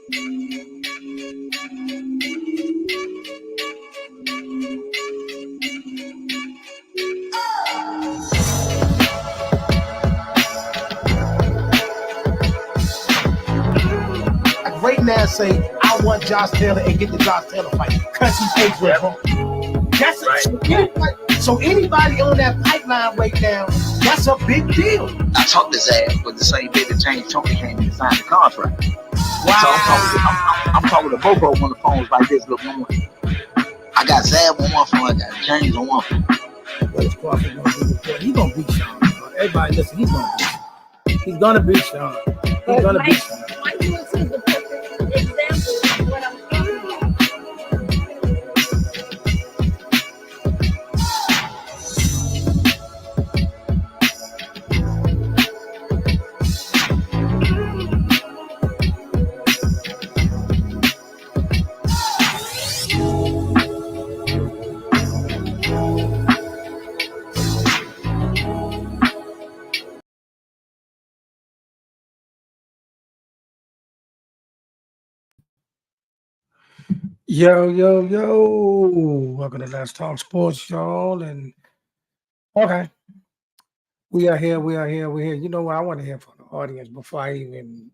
Right now, say I want Josh Taylor and get the Josh Taylor fight because he's age with him. That's it. So anybody on that pipeline right now, that's a big deal. I talked his ass, but the same day that James Tony came in and signed the contract. Wow. So I'm talking to Bobo on the phones like this. Look, I got Zab on one phone, I got James on one phone. What's Crawford gonna do before? He's gonna beat Sean. Everybody listen, he's gonna beat Sean. He's gonna beat Sean. He's gonna beat Sean. Mike Lewis is the perfect example of what I'm talking about. Yo. Welcome to Let's Talk Sports, y'all. And okay, we're here. You know what? I want to hear from the audience before I even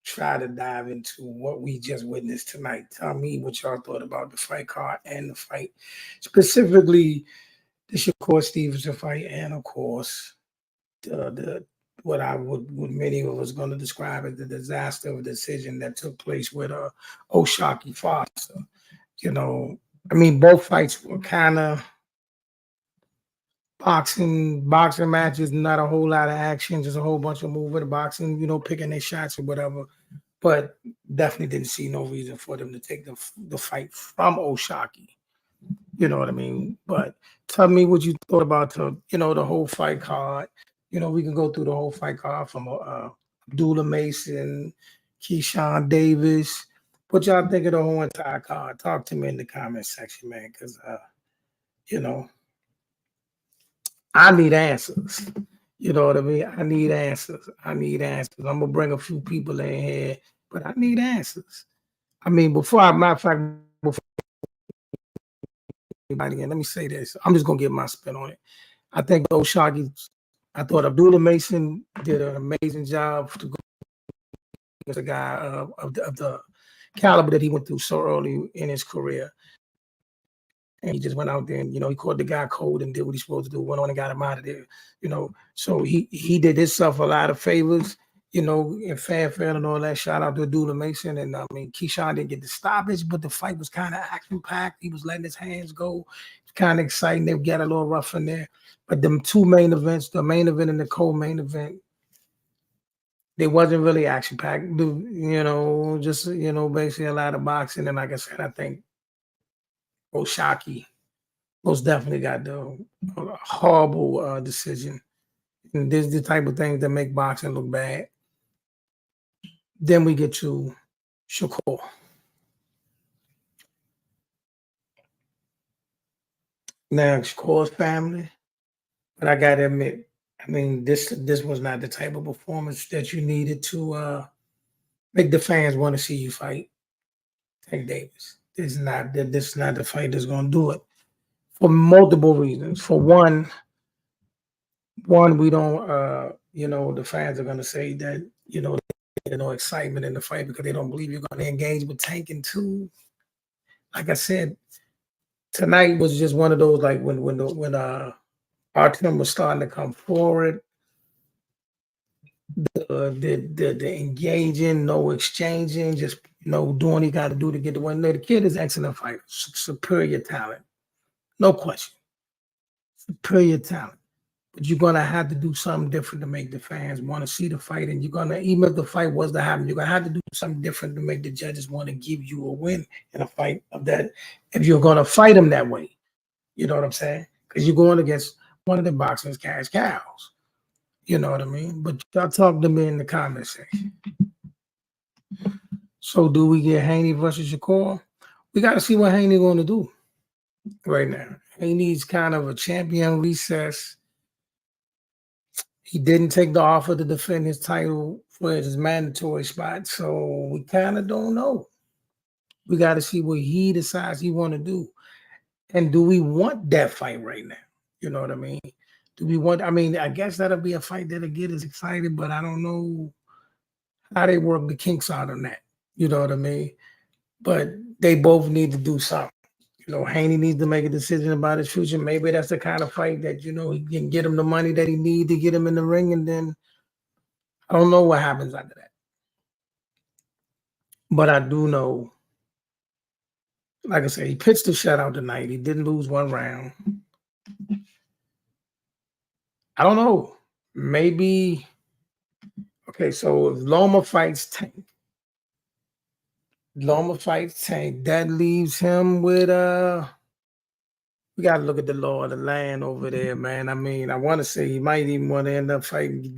try to dive into what we just witnessed tonight. Tell me what y'all thought about the fight card and the fight, specifically the Shakur Stevenson fight, and of course, the what many of us going to describe as the disaster of a decision that took place with Oshaki Foster. You know, I mean, both fights were kind of boxing matches, not a whole lot of action, just a whole bunch of movement, boxing, you know, picking their shots or whatever. But definitely didn't see no reason for them to take the fight from Oshaki. You know what I mean? But tell me what you thought about the whole fight card. You know, we can go through the whole fight card from Abdullah Mason, Keyshawn Davis. What y'all think of the whole entire card? Talk to me in the comment section, man, because, I need answers. You know what I mean? I need answers. I'm going to bring a few people in here, but I need answers. I mean, before let me say this. I'm just going to get my spin on it. I think I thought Abdullah Mason did an amazing job to go against a guy of the caliber that he went through so early in his career. And he just went out there and, he caught the guy cold and did what he's supposed to do, went on and got him out of there, So he did himself a lot of favors, in fanfare and all that. Shout out to Abdullah Mason. And I mean, Keyshawn didn't get the stoppage, but the fight was kind of action-packed. He was letting his hands go. Kind of exciting. They got a little rough in there. But them two main events, the main event and the co-main event, they wasn't really action-packed. Just, basically a lot of boxing. And like I said, I think Oshaki most definitely got the horrible decision. And this is the type of things that make boxing look bad. Then we get to Shakur. Now, Shakur's family, but I got to admit, I mean, this was not the type of performance that you needed to make the fans want to see you fight Tank Davis. This is not the fight that's going to do it for multiple reasons. For one, we don't, the fans are going to say that, there's no excitement in the fight because they don't believe you're going to engage with Tank. And two, like I said, tonight was just one of those, like when Artem was starting to come forward, the engaging, no exchanging, just doing what he got to do to get the win. The kid is excellent fighter, superior talent, no question, superior talent. But you're gonna have to do something different to make the fans want to see the fight, and even if the fight was to happen, you're gonna have to do something different to make the judges want to give you a win in a fight of that. If you're gonna fight him that way, you know what I'm saying? Because you're going against one of the boxing's cash cows. You know what I mean? But y'all talk to me in the comment section. So do we get Haney versus Shakur? We got to see what Haney going to do right now. Haney's kind of a champion recess. He didn't take the offer to defend his title for his mandatory spot. So we kind of don't know. We got to see what he decides he want to do. And do we want that fight right now? You know what I mean? Do we want, I mean, I guess that'll be a fight that'll get us excited, but I don't know how they work the kinks out on that. You know what I mean? But they both need to do something. You know, Haney needs to make a decision about his future. Maybe that's the kind of fight that, you know, he can get him the money that he needs to get him in the ring. And then I don't know what happens after that. But I do know, like I said, he pitched the shutout tonight. He didn't lose one round. I don't know. Maybe, okay, so if Loma fights Tank, that leaves him with we gotta look at the law of the land over there, man. I mean, I want to say he might even want to end up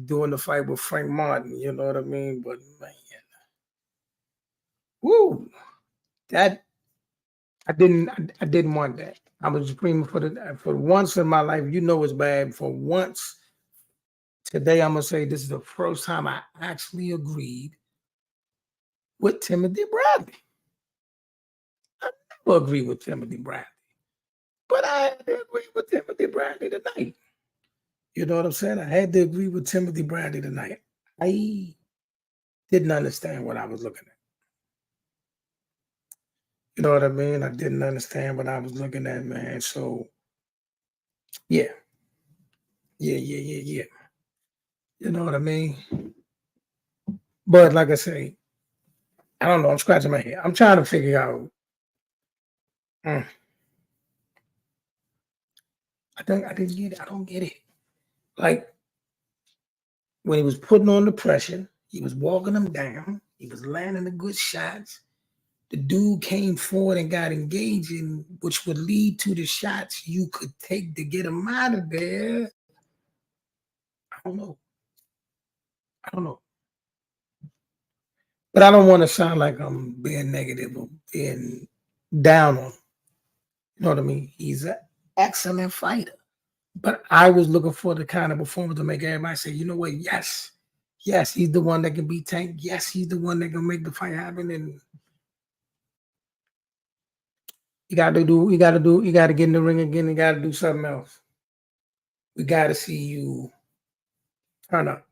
doing the fight with Frank Martin, you know what I mean? But man, woo, that I didn't want that. I was screaming for once in my life, you know it's bad. For once today, I'm gonna say this is the first time I actually agreed with Timothy Bradley. I never agree with Timothy Bradley, but I had to agree with Timothy Bradley tonight. You know what I'm saying? I had to agree with Timothy Bradley tonight. I didn't understand what I was looking at. You know what I mean? I didn't understand what I was looking at, man. So, yeah. You know what I mean? But like I say, I don't know. I'm scratching my head. I'm trying to figure out. I didn't get it. I don't get it. Like when he was putting on the pressure, he was walking them down. He was landing the good shots. The dude came forward and got engaging, which would lead to the shots you could take to get him out of there. I don't know. But I don't want to sound like I'm being negative or being down on him. You know what I mean? He's an excellent fighter. But I was looking for the kind of performance to make everybody say, you know what? Yes, he's the one that can beat Tank. Yes, he's the one that can make the fight happen. And you got to get in the ring again. You got to do something else. We got to see you turn up.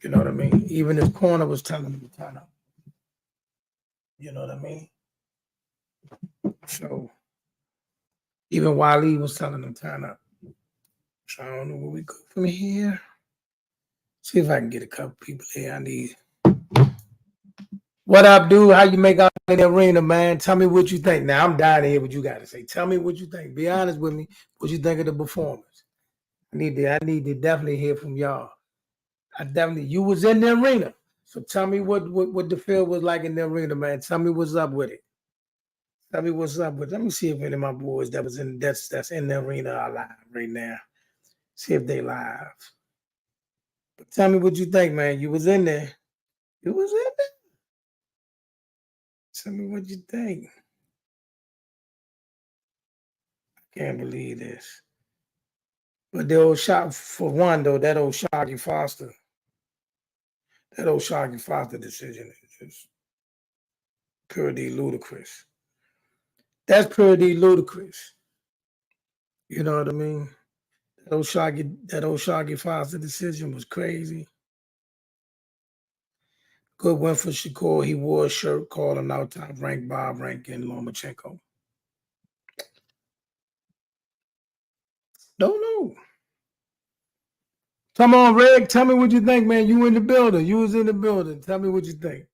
You know what I mean? Even his corner was telling him to turn up. You know what I mean? So even Wally was telling him to turn up. So I don't know where we go from here. See if I can get a couple people here. I need. What up, dude? How you make out in the arena, man? Tell me what you think. Now I'm dying to hear what you got to say. Tell me what you think. Be honest with me. What you think of the performance? I need to definitely hear from y'all. You was in the arena. So tell me what the feel was like in the arena, man. Tell me what's up with it. Let me see if any of my boys that's in the arena are live right now. See if they live. But tell me what you think, man. You was in there. Tell me what you think. I can't believe this. But the old shot for one, though, that old Shocky Foster decision is just purely ludicrous. That's purely ludicrous. You know what I mean? That old Shocky Foster decision was crazy. Good win for Shakur. He wore a shirt called an out-top ranked Bob Rankin Lomachenko. Don't know. Come on, Reg. Tell me what you think, man. You in the building. You was in the building. Tell me what you think.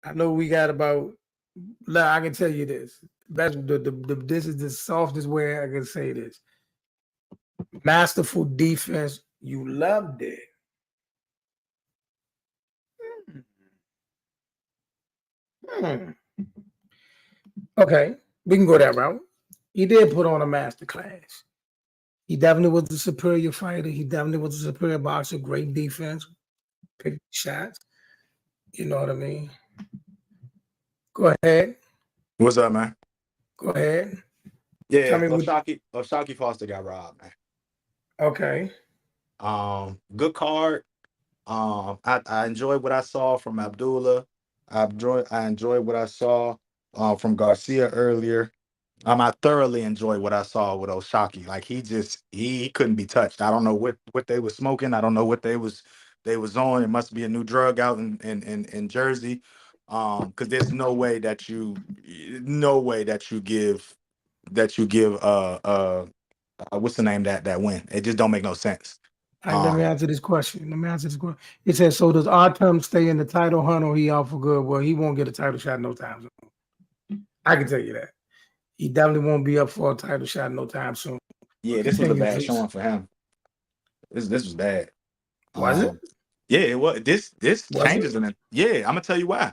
I know we got about. I can tell you this. This is the softest way I can say this. Masterful defense. You loved it. Okay, we can go that route. He did put on a master class. He definitely was the superior fighter. He definitely was a superior boxer. Great defense. Pick shots. You know what I mean? Go ahead. What's up, man? Go ahead. Yeah, Shocky Foster got robbed, man. Okay. Good card. I enjoyed what I saw from Abdullah. I enjoyed what I saw from Garcia earlier. I thoroughly enjoyed what I saw with Oshaki. Like he couldn't be touched. I don't know what they were smoking. I don't know what they was on. It must be a new drug out in Jersey. Because there's no way that you give what's the name that win. It just don't make no sense. All right, let me Um answer this question. It says, so does Artem stay in the title hunt or he out for good? Well, he won't get a title shot no time soon. I can tell you that. He definitely won't be up for a title shot no time soon. yeah, this was a Continues bad this. showing for him. This was bad. Was it? Yeah, it was. This Was it? changes in it. Yeah, I'm gonna tell you why.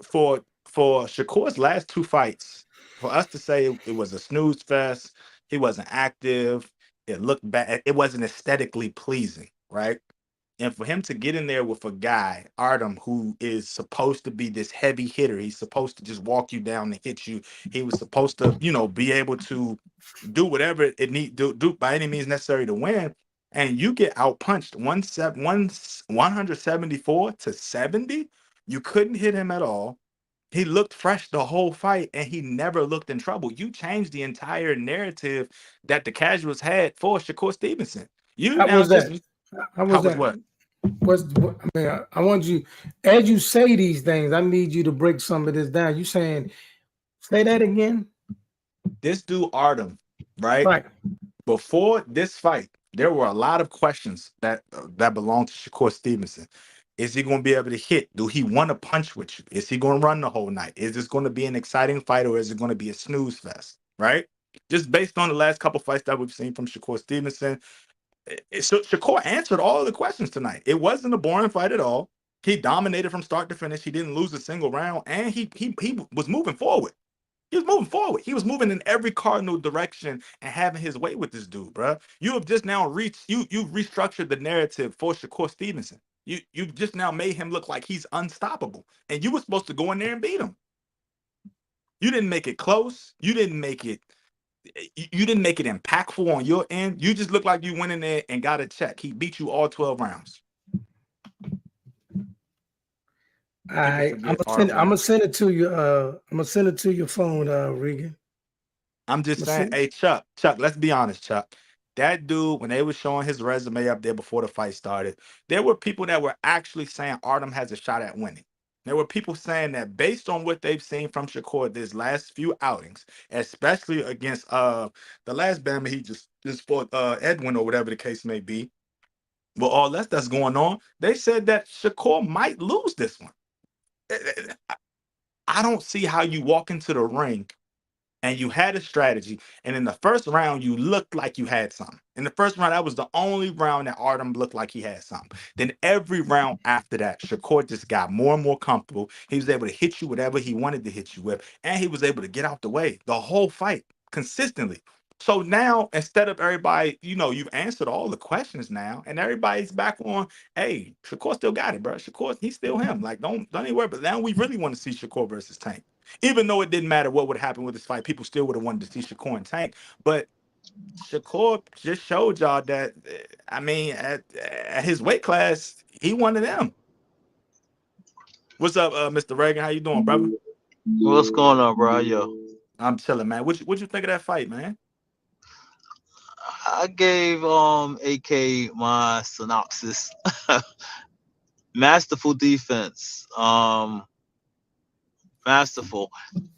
For Shakur's last two fights, for us to say it was a snooze fest, he wasn't active. It looked bad. It wasn't aesthetically pleasing, right? And for him to get in there with a guy, Artem, who is supposed to be this heavy hitter, he's supposed to just walk you down and hit you. He was supposed to, be able to do whatever it need do by any means necessary to win. And you get outpunched 174 to 70. You couldn't hit him at all. He looked fresh the whole fight and he never looked in trouble. You changed the entire narrative that the casuals had for Shakur Stevenson. You How now was just that? How how was was that? what? I mean, I want you, as you say these things, I need you to break some of this down. You saying, say that again? This dude Artem, right? Right. Before this fight, there were a lot of questions that belonged to Shakur Stevenson. Is he going to be able to hit? Do he want to punch with you? Is he going to run the whole night? Is this going to be an exciting fight or is it going to be a snooze fest? Right? Just based on the last couple fights that we've seen from Shakur Stevenson, Shakur answered all of the questions tonight. It wasn't a boring fight at all. He dominated from start to finish. He didn't lose a single round, and he was moving forward. He was moving forward. He was moving in every cardinal direction and having his way with this dude, bro. You have just now you restructured the narrative for Shakur Stevenson. You've just now made him look like he's unstoppable, and you were supposed to go in there and beat him. You didn't make it close. You didn't make it impactful on your end. You just looked like you went in there and got a check. He beat you all 12 rounds. People forget I'm art, gonna man. send it to you. I'm gonna send it to your phone, Regan. I'm just I'm saying, send, hey, Chuck, let's be honest, Chuck. That dude, when they were showing his resume up there before the fight started, there were people that were actually saying Artem has a shot at winning. There were people saying that based on what they've seen from Shakur this last few outings, especially against the last Bama he just fought Edwin or whatever the case may be. Well, all that's going on, they said that Shakur might lose this one. I don't see how you walk into the ring and you had a strategy. And in the first round, you looked like you had something. In the first round, that was the only round that Artem looked like he had something. Then every round after that, Shakur just got more and more comfortable. He was able to hit you whatever he wanted to hit you with, and he was able to get out the way the whole fight consistently. So now, instead of everybody, you've answered all the questions now, and everybody's back on, hey, Shakur still got it, bro. Shakur, he's still him. Like, don't even worry. But now we really want to see Shakur versus Tank. Even though it didn't matter what would happen with this fight, people still would have wanted to see Shakur and Tank. But Shakur just showed y'all that, I mean, at his weight class, he one of them. What's up, Mr. Reagan? How you doing, brother? What's going on, bro? Yo, I'm chilling, man. What you think of that fight, man? I gave AK my synopsis. Masterful defense. Masterful.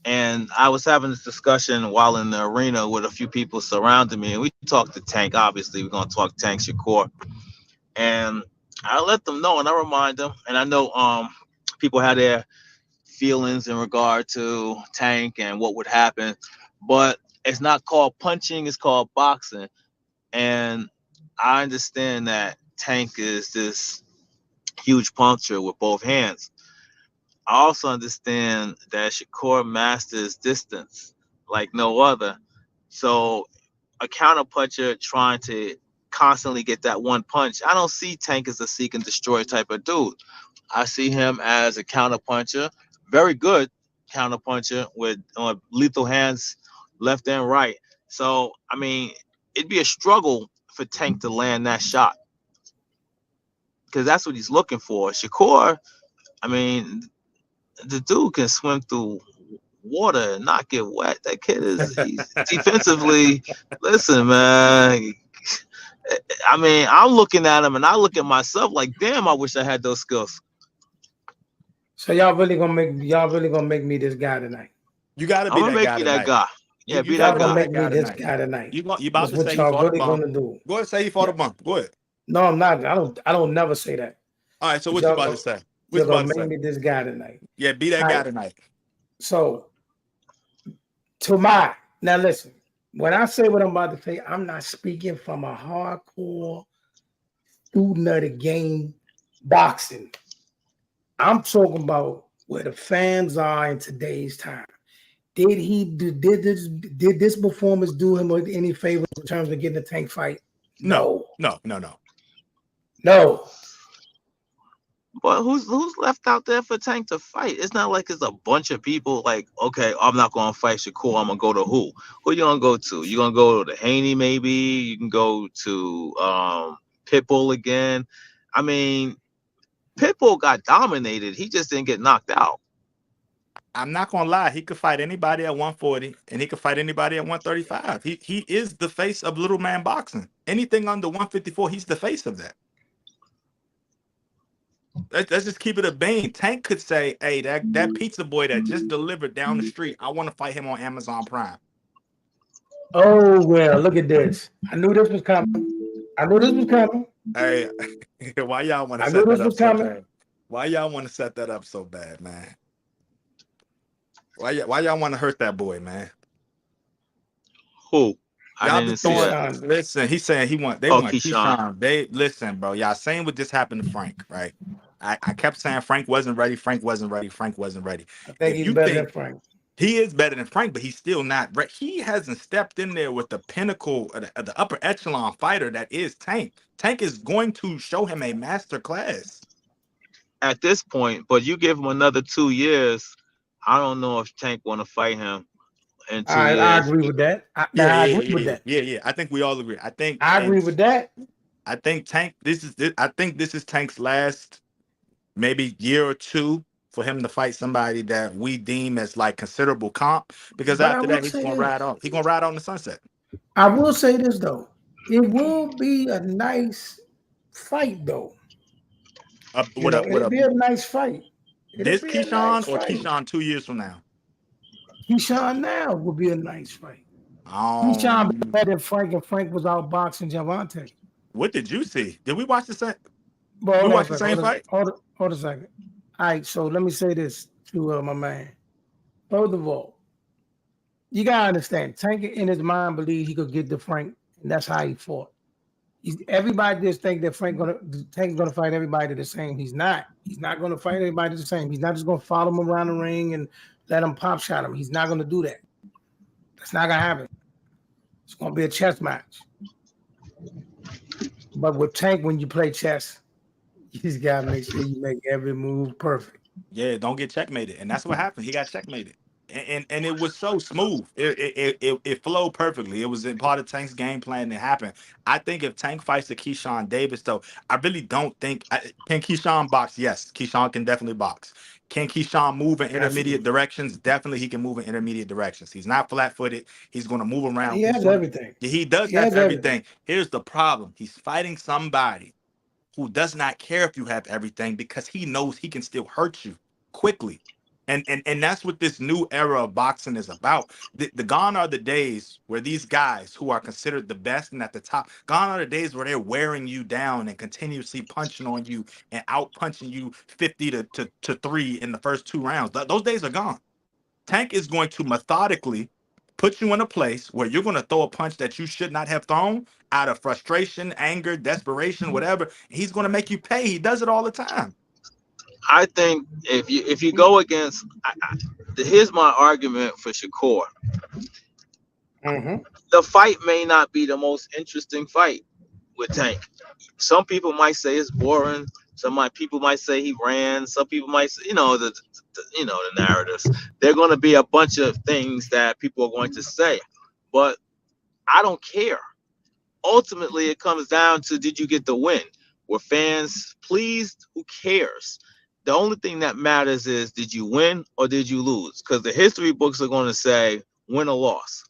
And I was having this discussion while in the arena with a few people surrounding me, and we talked to Tank. Obviously, we're gonna talk Tank Shakur, and I let them know, and I remind them, and I know people had their feelings in regard to Tank and what would happen, but it's not called punching; it's called boxing. And I understand that Tank is this huge puncher with both hands. I also understand that Shakur masters distance like no other. So a counter puncher trying to constantly get that one punch, I don't see Tank as a seek and destroy type of dude. I see him as a counter puncher, very good counter puncher with lethal hands left and right. So, I mean, it'd be a struggle for Tank to land that shot because that's what he's looking for. Shakur, I mean, the dude can swim through water and not get wet. That kid he's defensively. Listen, man. I mean, I'm looking at him and I look at myself like, damn, I wish I had those skills. So y'all really gonna make me this guy tonight. You got to I'm be gonna that make guy you tonight. that guy. Yeah, You be Y'all that gonna guy. make me this guy tonight. You about That's to what say he y'all fought a really bum. gonna do. Go ahead and say he fought a bum. Go ahead. No, I'm not. I don't never say that. All right, so But what you about to say? What You're you about gonna to make say? me this guy tonight. Yeah, be that All guy right. tonight. So now listen, when I say what I'm about to say, I'm not speaking from a hardcore student of the game boxing. I'm talking about where the fans are in today's time. Did this performance do him any favors in terms of getting a Tank fight? No. No. But who's left out there for Tank to fight? It's not like it's a bunch of people like, okay, I'm not gonna fight Shakur, I'm gonna go to who? Who you gonna go to? You gonna go to Haney maybe? You can go to Pitbull again. I mean, Pitbull got dominated. He just didn't get knocked out. I'm not gonna lie. He could fight anybody at 140, and he could fight anybody at 135. He is the face of little man boxing. Anything under 154, he's the face of that. Let's just keep it a bean. Tank could say, "Hey, that pizza boy that just delivered down the street, I want to fight him on Amazon Prime." Oh well, look at this. I knew this was coming. Hey, why y'all want to I knew set this that up was so coming. bad? Why y'all want to set that up so bad, man? Why y'all want to hurt that boy, man? Who? I Y'all didn't been see that. throwing. Listen, he's saying they Oh, want Keyshawn. Keyshawn. They listen, bro. Y'all saying what just happened to Frank, right? I kept saying Frank wasn't ready. Frank wasn't ready. Frank wasn't ready. I think If he's you better think than Frank. he is better than Frank, but he's still not ready. He hasn't stepped in there with the pinnacle of the upper echelon fighter that is Tank. Tank is going to show him a master class At this point, but you give him another 2 years, I don't know if Tank want to fight him in 2 I years. agree with that. I agree with that. Yeah. I think we all agree. I agree with that. I think Tank. I think this is Tank's last maybe year or two for him to fight somebody that we deem as like considerable comp. Because But I after will that, he's say gonna this. ride off. He's gonna ride on the sunset. I will say this though. It will be a nice fight though. It'll be a nice fight. This Keyshawn or Keyshawn 2 years from now? Keyshawn now will be a nice fight. Keyshawn be better than Frank, and Frank was outboxing Javante. What did you see? Did we watch the same? But We watched the same fight? Hold a second. All right, so let me say this to my man. First of all, you gotta understand, Tank in his mind believed he could get to Frank, and that's how he fought. Everybody just think that Tank's gonna fight everybody the same. He's not. He's not gonna fight everybody the same. He's not just gonna follow him around the ring and let him pop shot him. He's not gonna do that. That's not gonna happen. It's gonna be a chess match. But with Tank, when you play chess, you just gotta make sure you make every move perfect. Yeah, don't get checkmated, and that's what happened. He got checkmated, and it was so smooth. It flowed perfectly. It was in part of Tank's game plan. It happened. I think if Tank fights the Keyshawn Davis, though, I really don't think can Keyshawn box. Yes, Keyshawn can definitely box. Can Keyshawn move in intermediate directions? Definitely, he can move in intermediate directions. He's not flat-footed. He's going to move around. He has everything. He does have everything. Here's the problem: he's fighting somebody who does not care if you have everything because he knows he can still hurt you quickly. And that's what this new era of boxing is about. The gone are the days where these guys who are considered the best and at the top, gone are the days where they're wearing you down and continuously punching on you and out punching you 50 to 3 in the first 2 rounds. Those days are gone. Tank is going to methodically put you in a place where you're going to throw a punch that you should not have thrown out of frustration, anger, desperation, whatever. He's going to make you pay. He does it all the time. I think if you go against, here's my argument for Shakur. The fight may not be the most interesting fight with Tank. Some people might say it's boring. People might say he ran. Some people might say, the narratives. There are going to be a bunch of things that people are going to say, but I don't care. ultimately it comes down to, did you get the win? Were fans pleased? Who cares? The only thing that matters is, did you win or did you lose? Because the history books are going to say win or loss.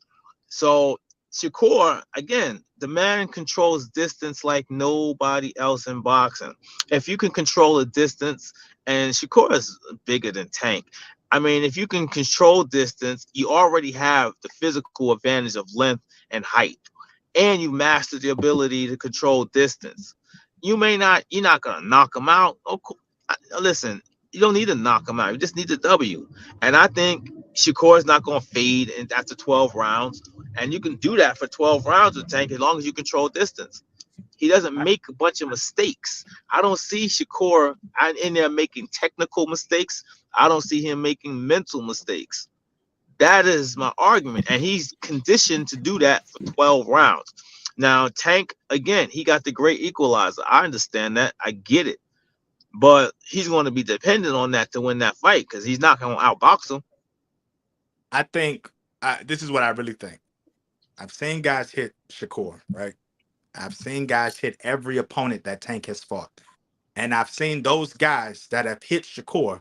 So Shakur, again, the man controls distance like nobody else in boxing. If you can control a distance, and Shakur is bigger than Tank. I mean, if you can control distance, you already have the physical advantage of length and height, and you master the ability to control distance. You're not gonna knock him out. Oh, listen, you don't need to knock him out. You just need the W. And I think Shakur is not gonna fade after 12 rounds, and you can do that for 12 rounds with Tank as long as you control distance. He doesn't make a bunch of mistakes. I don't see Shakur in there making technical mistakes. I don't see him making mental mistakes. That is my argument. And he's conditioned to do that for 12 rounds. Now, Tank, again, he got the great equalizer. I understand that. I get it. But he's going to be dependent on that to win that fight because he's not going to outbox him. I think this is what I really think. I've seen guys hit Shakur, right? I've seen guys hit every opponent that Tank has fought. And I've seen those guys that have hit Shakur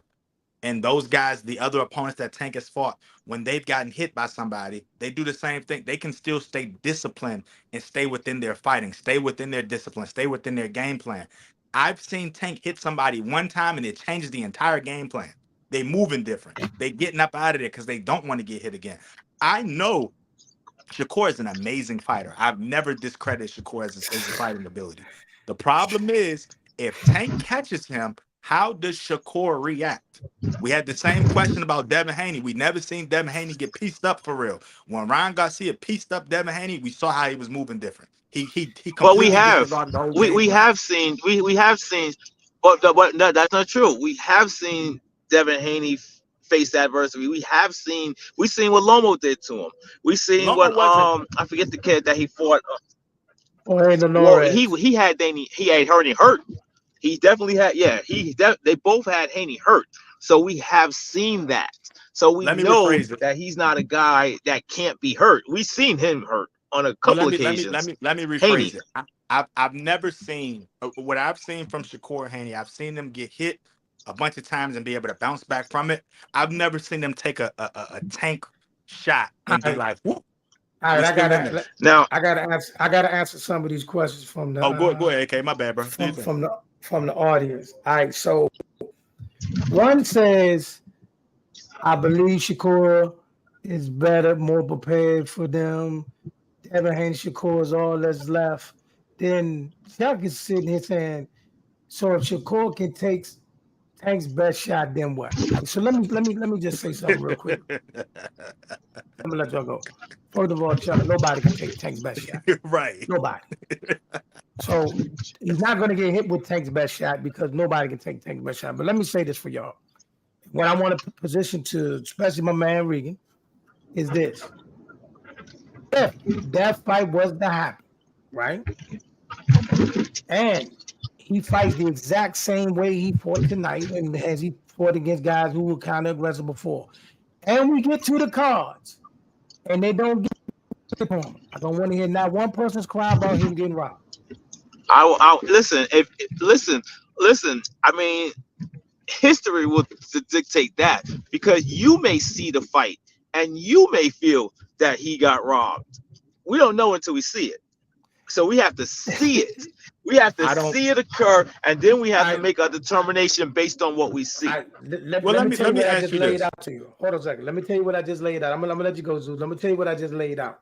and those guys, the other opponents that Tank has fought, when they've gotten hit by somebody, they do the same thing. They can still stay disciplined and stay within their fighting, stay within their discipline, stay within their game plan. I've seen Tank hit somebody one time and it changes the entire game plan. They moving different. They getting up out of there because they don't want to get hit again. I know Shakur is an amazing fighter. I've never discredited Shakur as his fighting ability. The problem is, if Tank catches him, how does Shakur react? We had the same question about Devin Haney. We never seen Devin Haney get pieced up for real. When Ryan Garcia pieced up Devin Haney, we saw how he was moving different. He But completely disregarded the whole game. we have seen, but no, that's not true. We have seen Devin Haney face adversity. We've seen what Lomo did to him. We seen Lomo what I forget the kid that he fought. Well, he had Haney hurt. He definitely had, they both had Haney hurt. So we have seen that. So we know that he's not a guy that can't be hurt. We've seen him hurt on a couple occasions. Let me rephrase it. I've never seen what I've seen from Shakur Haney. I've seen them get hit a bunch of times and be able to bounce back from it. I've never seen them take a Tank shot and be like, whoop. All right, I gotta answer some of these questions from the. Go ahead, AK. My bad, bro. From the audience. All right, so one says, I believe Shakur is better, more prepared for them. Devin Haney, Shakur is all that's left. Then Chuck is sitting here saying, so if Shakur can take Tank's best shot, then what? So let me just say something real quick. Let me let y'all go. First of all, Chuck, nobody can take Tank's best shot. Right. Nobody. So he's not going to get hit with Tank's best shot because nobody can take Tank's best shot. But let me say this for y'all. What I want to position to, especially my man Regan, is this. If that fight was to happen, right? And he fights the exact same way he fought tonight and as he fought against guys who were kind of aggressive before. And we get to the cards and they don't get him. I don't want to hear not one person's cry about him getting robbed. I listen. Listen. I mean, history will dictate that because you may see the fight and you may feel that he got robbed. We don't know until we see it. So we have to see it. We have to see it occur, and then we have to make a determination based on what we see. Let me ask you this. Hold on a second. Let me tell you what I just laid out. I'm gonna let you go, Zeus. Let me tell you what I just laid out.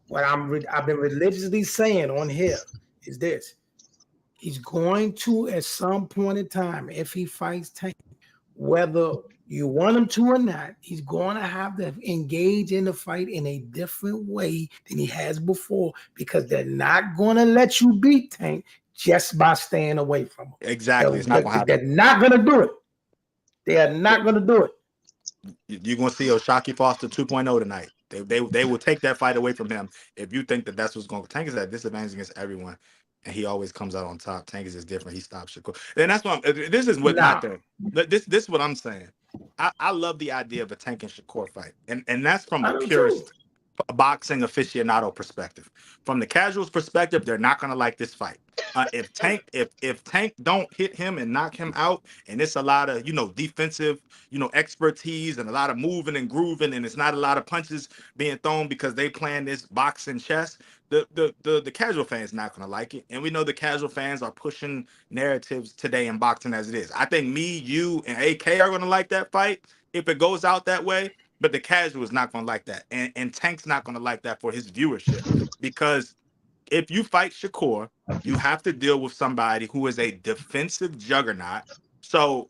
What I've been religiously saying on here is this. He's going to, at some point in time, if he fights Tank, whether you want him to or not, he's going to have to engage in the fight in a different way than he has before because they're not going to let you beat Tank just by staying away from him. Exactly. They're not going to do it. They are not going to do it. You're going to see O'Shaquie Foster 2.0 tonight. They will take that fight away from him if you think that that's what's going to. Tank is at disadvantage against everyone. And he always comes out on top. Tank is just different. He stops Shakur. And that's what this is what my thing. This is what I'm saying. I love the idea of a Tank and Shakur fight. And that's from a purist. boxing aficionado perspective. From the casuals perspective, they're not gonna like this fight. If Tank don't hit him and knock him out, and it's a lot of defensive expertise and a lot of moving and grooving, and it's not a lot of punches being thrown because they playing this boxing chess, the casual fans not gonna like it. And we know the casual fans are pushing narratives today in boxing as it is. I think me, you, and AK are gonna like that fight if it goes out that way. But the casual is not going to like that. And Tank's not going to like that for his viewership. Because if you fight Shakur, you have to deal with somebody who is a defensive juggernaut. So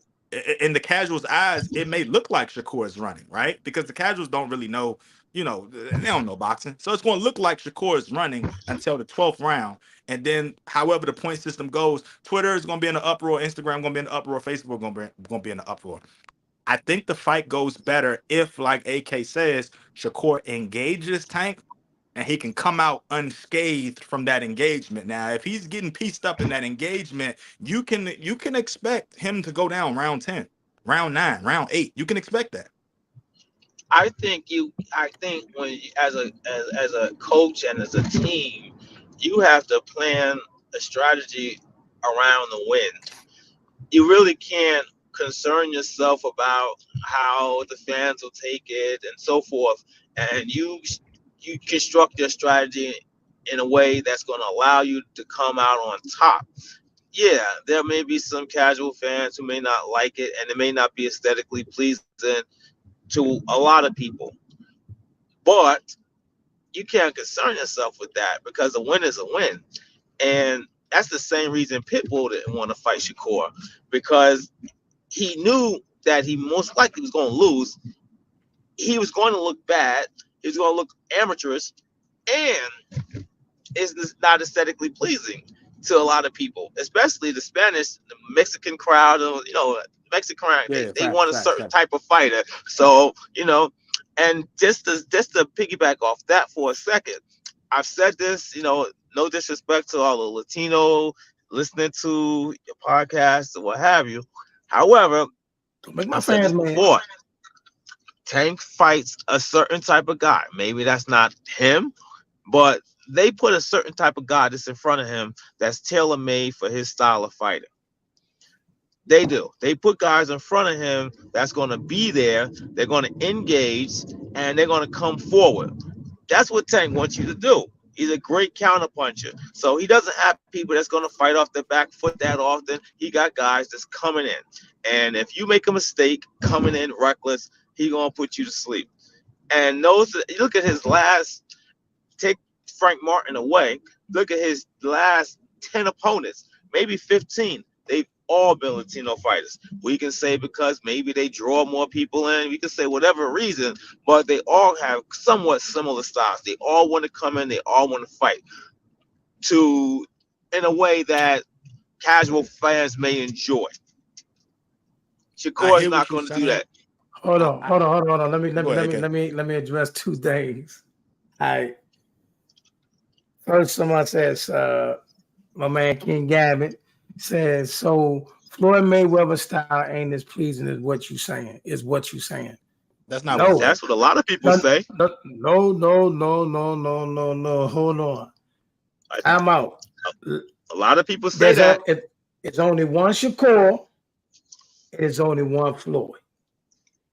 in the casual's eyes, it may look like Shakur is running, right? Because the casuals don't really know, they don't know boxing. So it's going to look like Shakur is running until the 12th round. And then however the point system goes, Twitter is going to be in an uproar, Instagram going to be in an uproar, Facebook going to be in an uproar. I think the fight goes better if, like AK says, Shakur engages Tank and he can come out unscathed from that engagement. Now, if he's getting pieced up in that engagement, you can expect him to go down round 10, round 9, round 8. You can expect that. I think when you, as a coach and as a team, you have to plan a strategy around the win. You really can't concern yourself about how the fans will take it and so forth, and you construct your strategy in a way that's going to allow you to come out on top. Yeah, there may be some casual fans who may not like it, and it may not be aesthetically pleasing to a lot of people, but you can't concern yourself with that because a win is a win. And that's the same reason Pitbull didn't want to fight Shakur, because he knew that he most likely was going to lose. He was going to look bad. He was going to look amateurish, and it's not aesthetically pleasing to a lot of people, especially the Spanish, the Mexican crowd. Mexican crowd, they want a certain type of fighter. So, and just to piggyback off that for a second, I've said this, no disrespect to all the Latino listening to your podcast or what have you. However, Don't make my I've said this fans mad. before. Tank fights a certain type of guy. Maybe that's not him, but they put a certain type of guy that's in front of him that's tailor-made for his style of fighting. They do. They put guys in front of him that's going to be there. They're going to engage, and they're going to come forward. That's what Tank wants you to do. He's a great counterpuncher. So he doesn't have people that's going to fight off the back foot that often. He got guys that's coming in. And if you make a mistake coming in reckless, he's going to put you to sleep. And look at his last, take Frank Martin away, look at his last 10 opponents, maybe 15. They've all been Latino fighters. We can say because maybe they draw more people in. We can say whatever reason, but they all have somewhat similar styles. They all want to come in. They all want to fight in a way that casual fans may enjoy. Shakur is not going to do that. Hold on. Let me address two things. First, someone says, my man King Gavin says, so Floyd Mayweather style ain't as pleasing as what you saying. That's not no. That's what a lot of people say. No. Hold on. I'm out. A lot of people say that. It's only one Shakur. It's only one Floyd.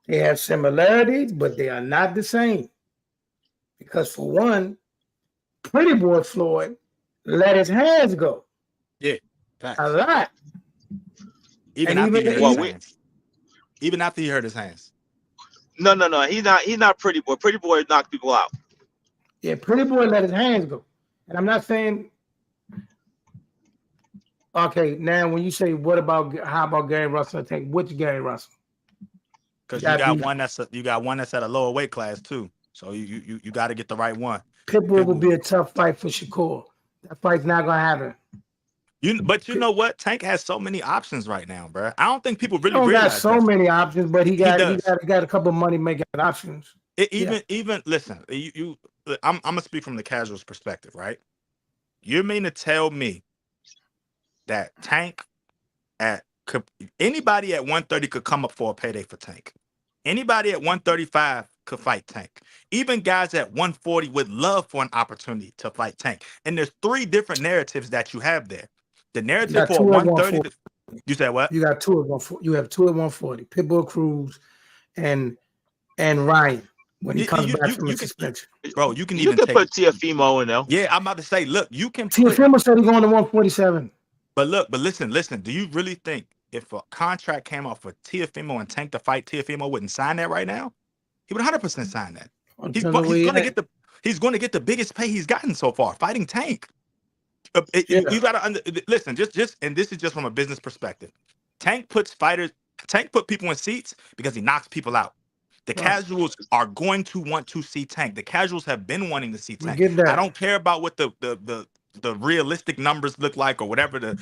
They have similarities, but they are not the same. Because for one, Pretty Boy Floyd let his hands go. Yeah, facts. A lot. Even after he hurt his hands. No. He's not Pretty Boy. Pretty Boy knocked people out. Yeah, Pretty Boy let his hands go. And I'm not saying. Okay, now when you say how about Gary Russell? Which Gary Russell? Because you got one that's at a lower weight class too. So you got to get the right one. Pitbull will be a tough fight for Shakur. That fight's not gonna happen. But you know what? Tank has so many options right now, bro. I don't think people really realize. Got so many options, but he got a couple of money making options. Listen, I'm gonna speak from the casual's perspective, right? You mean to tell me that Tank anybody at 130 could come up for a payday for Tank? Anybody at 135 could fight Tank. Even guys at 140 would love for an opportunity to fight Tank. And there's 3 different narratives that you have there. The narrative for 130. You said what? You got 2 at 140. You have 2 at 140. Pitbull Cruz and Ryan when he comes back from his suspension. Bro, you can put Teofimo in there. Yeah, I'm about to say, look, you can put Teofimo said he's going to 147. But listen. Do you really think if a contract came off for Teofimo and Tank to fight, Teofimo wouldn't sign that right now? He would 100% sign that. He's going to get the biggest pay he's gotten so far fighting Tank. You got to listen. Just and this is just from a business perspective. Tank put people in seats because he knocks people out. The casuals are going to want to see Tank. The casuals have been wanting to see Tank. I don't care about what the realistic numbers look like or whatever the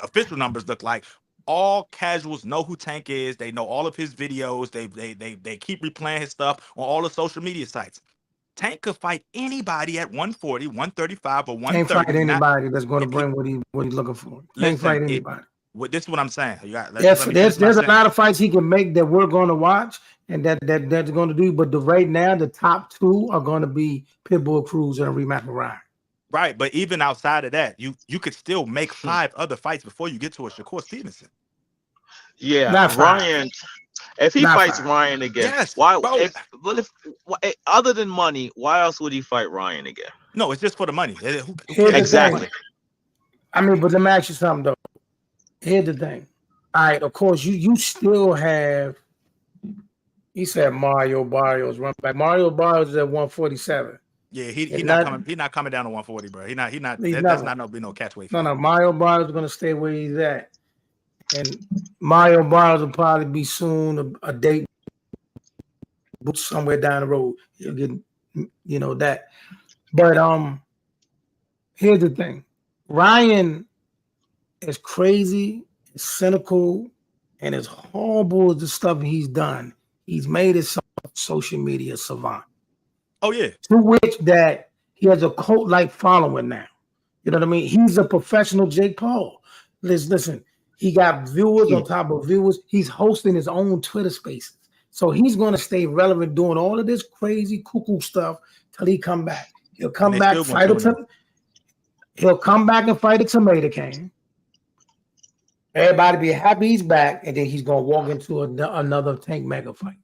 official numbers look like. All casuals know who Tank is. They know all of his videos. They keep replaying his stuff on all the social media sites. Tank could fight anybody at 140, 135, or 130. Can't fight anybody that's going to bring what he's looking for. Can't fight anybody. This is what I'm saying. There's a lot of fights he can make that we're going to watch and that's going to do. But right now, the top 2 are going to be Pitbull Cruz and a rematch with Ryan. Right, but even outside of that, you could still make 5 other fights before you get to a Shakur Stevenson. Yeah, Ryan. If he fights Ryan again, why? Other than money, why else would he fight Ryan again? No, it's just for the money. Exactly. I mean, but let me ask you something though. Here's the thing. All right, of course, you still have. He said Mario Barrios run back. Mario Barrios is at 147. Yeah, he's not coming down to 140, bro. He's not. That's not be no catch weight. No. Mario Barrios is gonna stay where he's at, and Mario Barrios will probably be soon a date somewhere down the road. He'll get, that. But here's the thing: Ryan is crazy, cynical, and as horrible as the stuff he's done. He's made himself a social media savant. Oh, yeah. To which that he has a cult-like following now. You know what I mean? He's a professional Jake Paul. Listen, he got viewers on top of viewers. He's hosting his own Twitter spaces. So he's going to stay relevant doing all of this crazy cuckoo stuff till he come back. He'll come back, he'll come back and fight a tomato can. Everybody be happy he's back, and then he's going to walk into another Tank mega fight.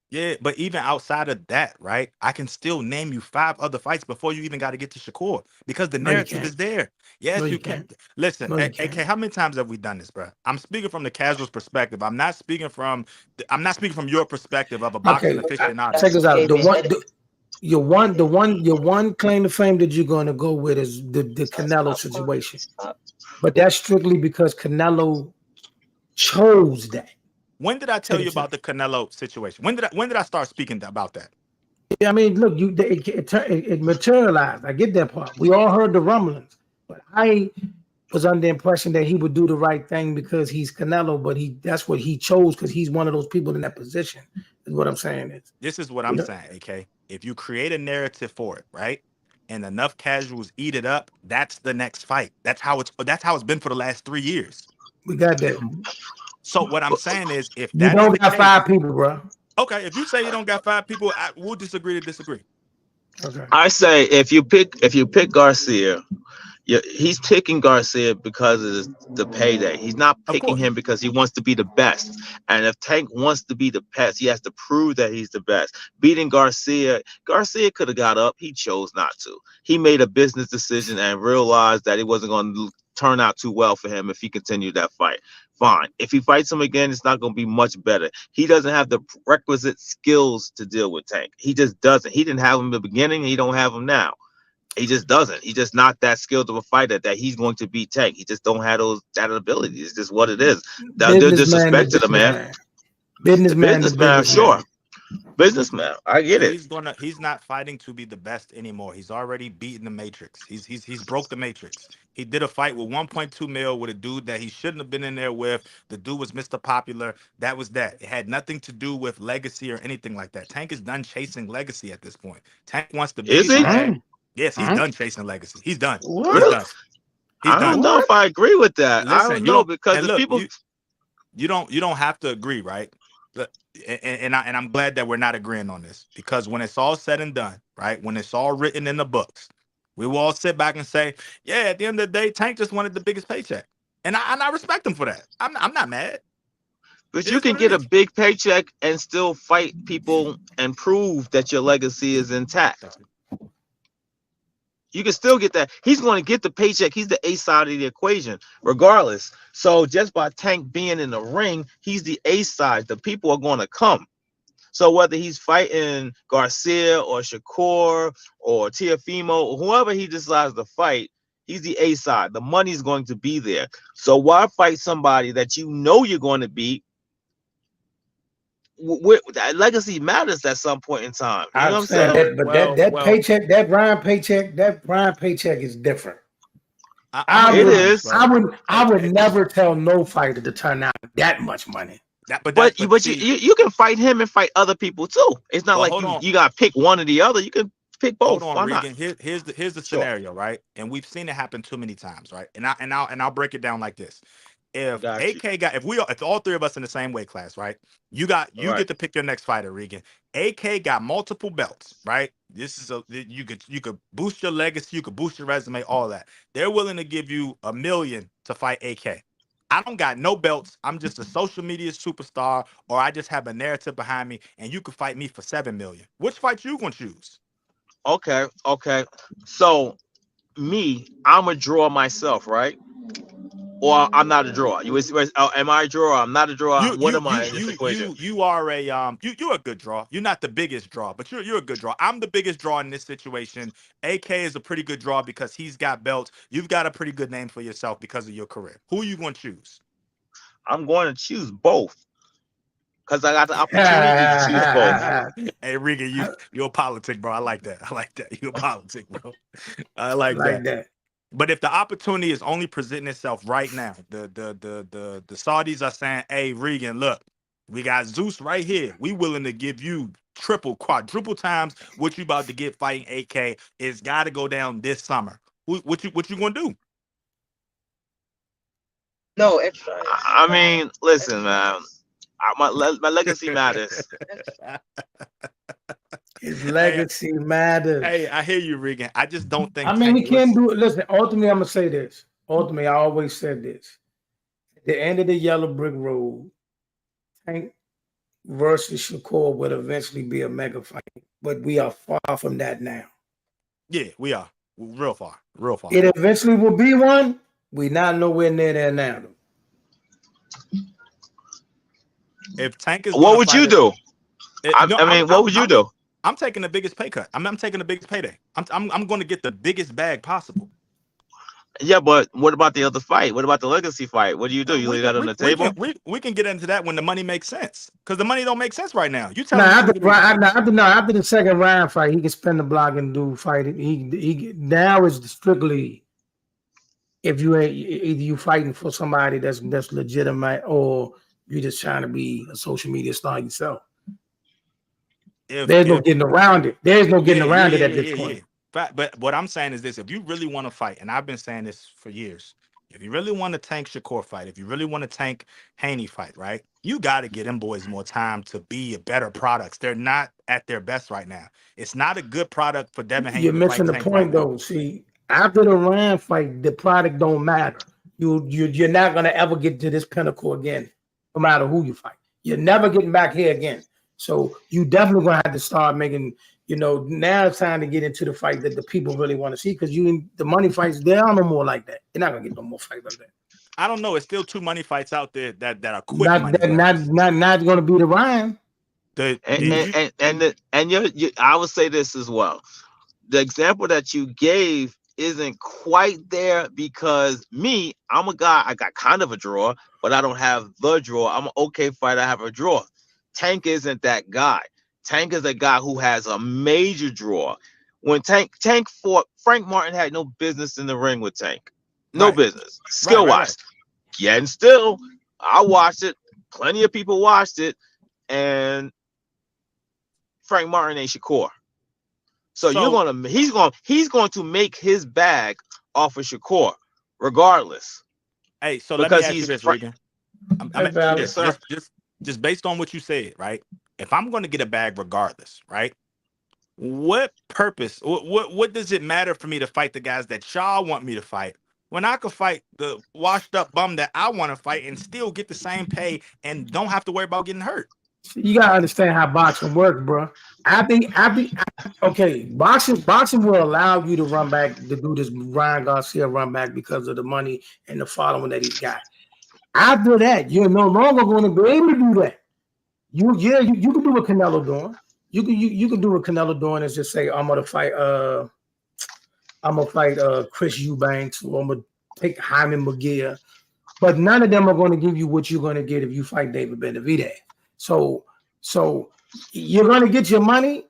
Yeah, but even outside of that, right? I can still name you 5 other fights before you even got to get to Shakur because the narrative is there. Yes, you can. Listen, AK, how many times have we done this, bro? I'm speaking from the casual's perspective. I'm not speaking from your perspective of a boxing aficionado. Check this out. Your one claim to fame that you're going to go with is the Canelo situation, but that's strictly because Canelo chose that. When did I tell you about the Canelo situation? When did I start speaking about that? Yeah, I mean, look, it materialized. I get that part. We all heard the rumblings, but I was under the impression that he would do the right thing because he's Canelo, but that's what he chose because he's one of those people in that position. Is what I'm saying. This is what I'm saying, AK. If you create a narrative for it, right, and enough casuals eat it up, that's the next fight. That's how it's been for the last 3 years. We got that. So what I'm saying is, if you don't got 5 people, bro. Okay, if you say you don't got 5 people, we'll disagree to disagree. Okay. I say if you pick Garcia, he's picking Garcia because of the payday. He's not picking him because he wants to be the best. And if Tank wants to be the best, he has to prove that he's the best. Beating Garcia could have got up. He chose not to. He made a business decision and realized that it wasn't going to turn out too well for him if he continued that fight. Fine. If he fights him again, it's not going to be much better. He doesn't have the requisite skills to deal with Tank. He just doesn't. He didn't have him in the beginning. He don't have him now. He just doesn't. He's just not that skilled of a fighter that he's going to beat Tank. He just don't have that ability. It's just what it is. They're disrespect to the man. Businessman, sure. Businessman, I get it. He's not fighting to be the best anymore. He's already beaten the Matrix. He's broke the Matrix. He did a fight with 1.2 mil with a dude that he shouldn't have been in there with. The dude was Mr. Popular. That was that. It had nothing to do with legacy or anything like that. Tank is done chasing legacy at this point. Tank wants to be. Is he? Yes, he's done chasing legacy. He's done. What? He's done. I don't know if I agree with that. Listen, I don't know because the people. You don't have to agree, right? and I'm glad that we're not agreeing on this, because when it's all said and done, right? When it's all written in the books, we will all sit back and say, yeah, at the end of the day, Tank just wanted the biggest paycheck. And I respect him for that. I'm not mad. But It you is can what it get a is. big paycheck and still fight people and prove that your legacy is intact. You can still get that. He's going to get the paycheck. He's the A side of the equation, regardless. So just by Tank being in the ring, he's the A side. The people are going to come. So whether he's fighting Garcia or Shakur or Teofimo or whoever he decides to fight, he's the A side. The money's going to be there. So why fight somebody that you know you're going to beat? That legacy matters at some point in time. You know what I'm saying? That, but that paycheck, that Ryan paycheck is different. I would never tell no fighter to turn out that much money. But you can fight him and fight other people too. It's not like you got to pick one or the other. You can pick both. Hold on, why Regan. not? Here's the scenario, right? And we've seen it happen too many times, right? And I'll break it down like this. If if all three of us in the same weight class, right? You get to pick your next fighter, Regan. AK got multiple belts, right? This is you could boost your legacy, you could boost your resume, all that. They're willing to give you $1 million to fight AK. I don't got no belts. I'm just a social media superstar, or I just have a narrative behind me, and you could fight me for $7 million. Which fight you gonna choose? Okay. So I'm a draw myself, right? Or I'm not a draw. Am I a draw? I'm not a draw. What am I in this equation? You are a you're a good draw. You're not the biggest draw, but you're a good draw. I'm the biggest draw in this situation. AK is a pretty good draw because he's got belts. You've got a pretty good name for yourself because of your career. Who are you going to choose? I'm going to choose both because I got the opportunity to choose both. Hey, Regan, you're a politic, bro. I like that. You're a politic, bro. I like that. But if the opportunity is only presenting itself right now, the Saudis are saying, hey, Regan, look, we got Zeus right here. We willing to give you triple, quadruple times what you about to get fighting AK. It's got to go down this summer. What you gonna do? No extra. I mean, listen, man. My legacy matters. His legacy matters. Hey, I hear you, Regan. I just don't think. I mean, we can't do it. Listen, ultimately, I'm gonna say this. Ultimately, I always said this. At the end of the yellow brick road, Tank versus Shakur would eventually be a mega fight, but we are far from that now. Yeah, we are real far. It eventually will be one. We're not nowhere near there now. If Tank is, what would you do? What would you do? I'm taking the biggest pay cut. I'm taking the biggest payday. I'm going to get the biggest bag possible. Yeah, but what about the other fight? What about the legacy fight? What do? You leave that on the table? We can get into that when the money makes sense, because the money don't make sense right now. You tell me after the second round fight, he can spend the block and do fighting. He now is strictly if you ain't either you fighting for somebody that's legitimate or you're just trying to be a social media star yourself. There's no getting around it. There's no getting around it at this point. But what I'm saying is this: if you really want to fight, and I've been saying this for years, if you really want to Tank Shakur fight, if you really want to Tank Haney fight, right, you got to get them boys more time to be a better products. They're not at their best right now. It's not a good product for Devin Haney. You're missing the point, though. See, after the Ryan fight, the product don't matter. You're not gonna ever get to this pinnacle again, no matter who you fight. You're never getting back here again. So you definitely gonna have to start making, now it's time to get into the fight that the people really want to see, because the money fights, there are no more like that. You're not gonna get no more fights like that. I don't know. It's still too money fights out there that are quick. Not gonna be the Ryan. I would say this as well. The example that you gave isn't quite there because I'm a guy. I got kind of a draw, but I don't have the draw. I'm an okay fighter. I have a draw. Tank isn't that guy. Tank is a guy who has a major draw. When Tank fought, Frank Martin had no business in the ring with Tank. No business. Skill-wise. Yeah, and still, I watched it. Plenty of people watched it. And Frank Martin ain't Shakur. So he's going to make his bag off of Shakur, regardless. Hey, so let me ask you this, Regan. just based on what you said, right? If I'm going to get a bag regardless, right? What purpose? What does it matter for me to fight the guys that y'all want me to fight when I could fight the washed up bum that I want to fight and still get the same pay and don't have to worry about getting hurt? You gotta understand how boxing works, bro. Okay. Boxing will allow you to run back to do this Ryan Garcia run back because of the money and the following that he's got. After that, you're no longer going to be able to do that. You can do what Canelo doing. You can do what Canelo doing is just say I'm gonna fight Chris Eubanks or I'm gonna take Hyman McGear, but none of them are going to give you what you're going to get if you fight David Benavidez. So you're going to get your money,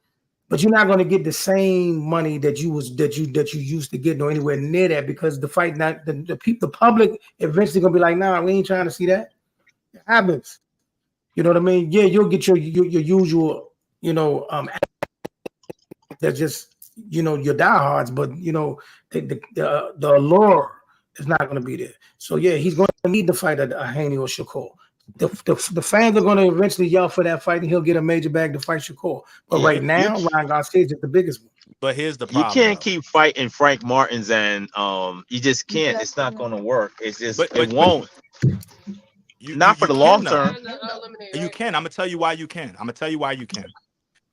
but you're not going to get the same money that you used to get, or anywhere near that, because the fight, not the public eventually going to be like, nah, we ain't trying to see that. It happens. You know what I mean? Yeah, you'll get your usual, that's just, your diehards, but the allure is not going to be there. So yeah, he's going to need to fight a Haney or Shakur. The fans are going to eventually yell for that fight, and he'll get a major bag to fight Shakur. But right now, Ryan Garcia is the biggest one. But here's the problem: you can't keep fighting Frank Martins, and you just can't. It's not going to work. It's just it won't. Not for the long term. You can. I'm gonna tell you why you can.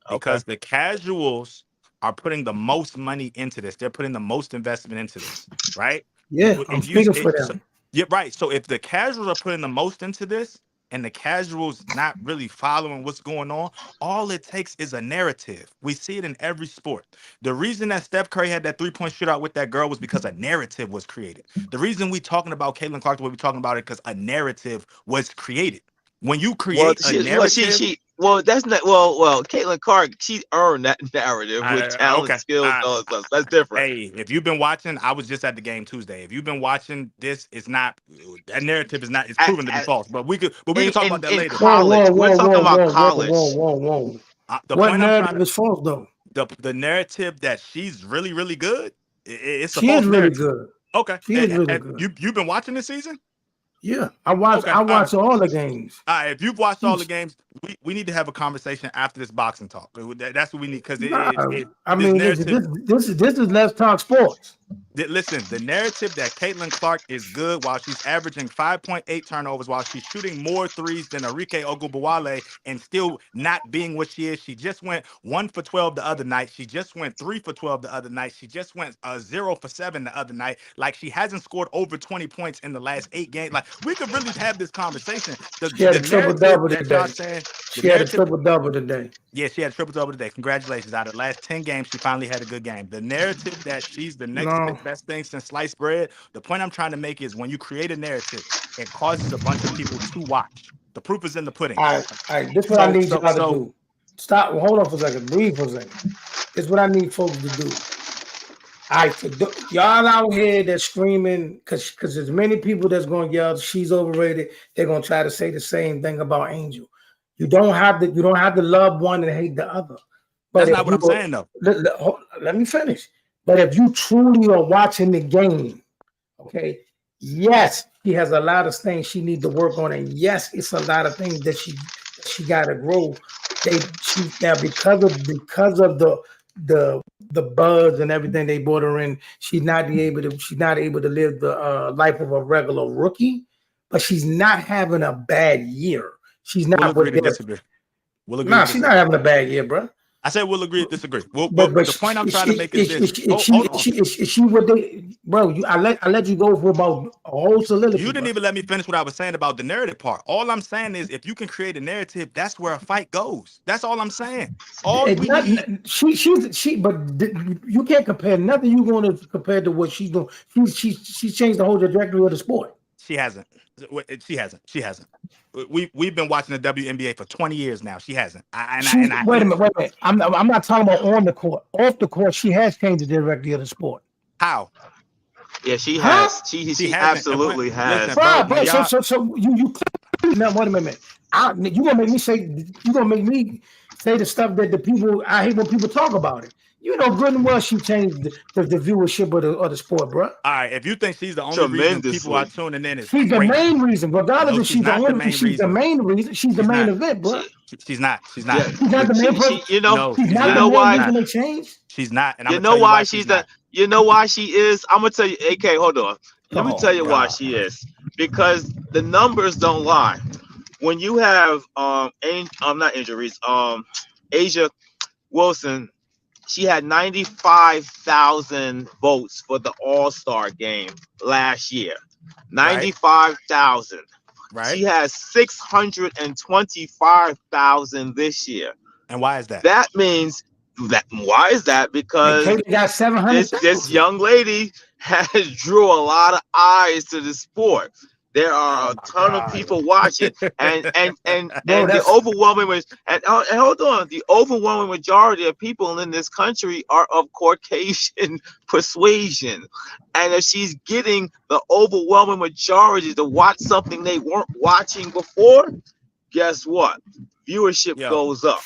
Because the casuals are putting the most money into this. They're putting the most investment into this, right? Yeah, I'm speaking for them. Yeah, right. So if the casuals are putting the most into this and the casuals not really following what's going on, all it takes is a narrative. We see it in every sport. The reason that Steph Curry had that 3-point shootout with that girl was because a narrative was created. The reason we talking about Caitlin Clark the way we're talking about it because a narrative was created. When you create a narrative... that's not Caitlin Clark, she earned that narrative with talent, skills, all that stuff. That's different. Hey, if you've been watching, I was just at the game Tuesday. If you've been watching, this is not that narrative it's proven to be false. But we can talk about that later. College. We're talking about college. Whoa. What narrative is false though? The narrative that she's really, really good. It's a she false is narrative. Really good. Okay. She is really good. You've been watching this season? Yeah, I watch all the games. All right, if you've watched all the games, we need to have a conversation after this boxing talk. That's what we need because this is Let's Talk Sports. Listen, the narrative that Caitlin Clark is good while she's averaging 5.8 turnovers, while she's shooting more threes than Arike Ogunbowale and still not being what she is. She just went 1 for 12 the other night. She just went 3 for 12 the other night. She just went 0 for 7 the other night. Like she hasn't scored over 20 points in the last 8 games. Like we could really have this conversation. She had a triple-double today. She had a triple-double today. Yeah, she had a triple-double today. Congratulations. Out of the last 10 games, she finally had a good game. The narrative that she's the next best thing since sliced bread, the point I'm trying to make is when you create a narrative, it causes a bunch of people to watch. The proof is in the pudding. All right. This is what I need y'all to do. Stop. Hold on for a second. Breathe for a second. This is what I need folks to do. All right, y'all out here that's screaming because there's many people that's going to yell she's overrated. They're going to try to say the same thing about Angel. You don't have to love one and hate the other. But that's not what I'm saying though. Let me finish. But if you truly are watching the game, okay, yes, she has a lot of things she needs to work on, and yes, it's a lot of things that she got to grow. Because of the buzz and everything they brought her in, she's not able to live the life of a regular rookie. But she's not having a bad year. She's not. We'll agree to disagree. She's not having a bad year, bro. I said we'll agree to disagree. But the point I'm trying to make is this. Is she what they, bro? I let you go for about a whole soliloquy. You didn't even let me finish what I was saying about the narrative part. All I'm saying is if you can create a narrative, that's where a fight goes. That's all I'm saying. But you can't compare nothing you're going to compare to what she's doing. She's changed the whole trajectory of the sport. She hasn't. We've been watching the WNBA for 20 years now. She hasn't. Wait a minute. I'm not talking about on the court. Off the court, she has changed the trajectory of the sport. How? Yeah, she has. She absolutely has. Listen, so you now wait a minute. You gonna make me say the stuff that I hate when people talk about it. You know good and well she changed the viewership of the sport, bro. All right, if you think she's the only reason people are tuning in, it's she's crazy. The main reason, regardless if she's the only reason. She's the main reason. She's the main event, bro. She's not. She's not the main person. You know, she's not you know why? Reason they changed. She's not. And you know why she's the. You know why she is? I'm gonna tell you. AK, hold on. Let me tell you why she is. Because the numbers don't lie. When you have not injuries, Asia Wilson, she had 95,000 votes for the All-Star game last year. 95,000. Right. She has 625,000 this year. And why is that? That means that. Why is that? Because got 700. This young lady has drew a lot of eyes to the sport. There are a ton of people watching, and the overwhelming hold on, the overwhelming majority of people in this country are of Caucasian persuasion, and if she's getting the overwhelming majority to watch something they weren't watching before, guess what? Viewership goes up.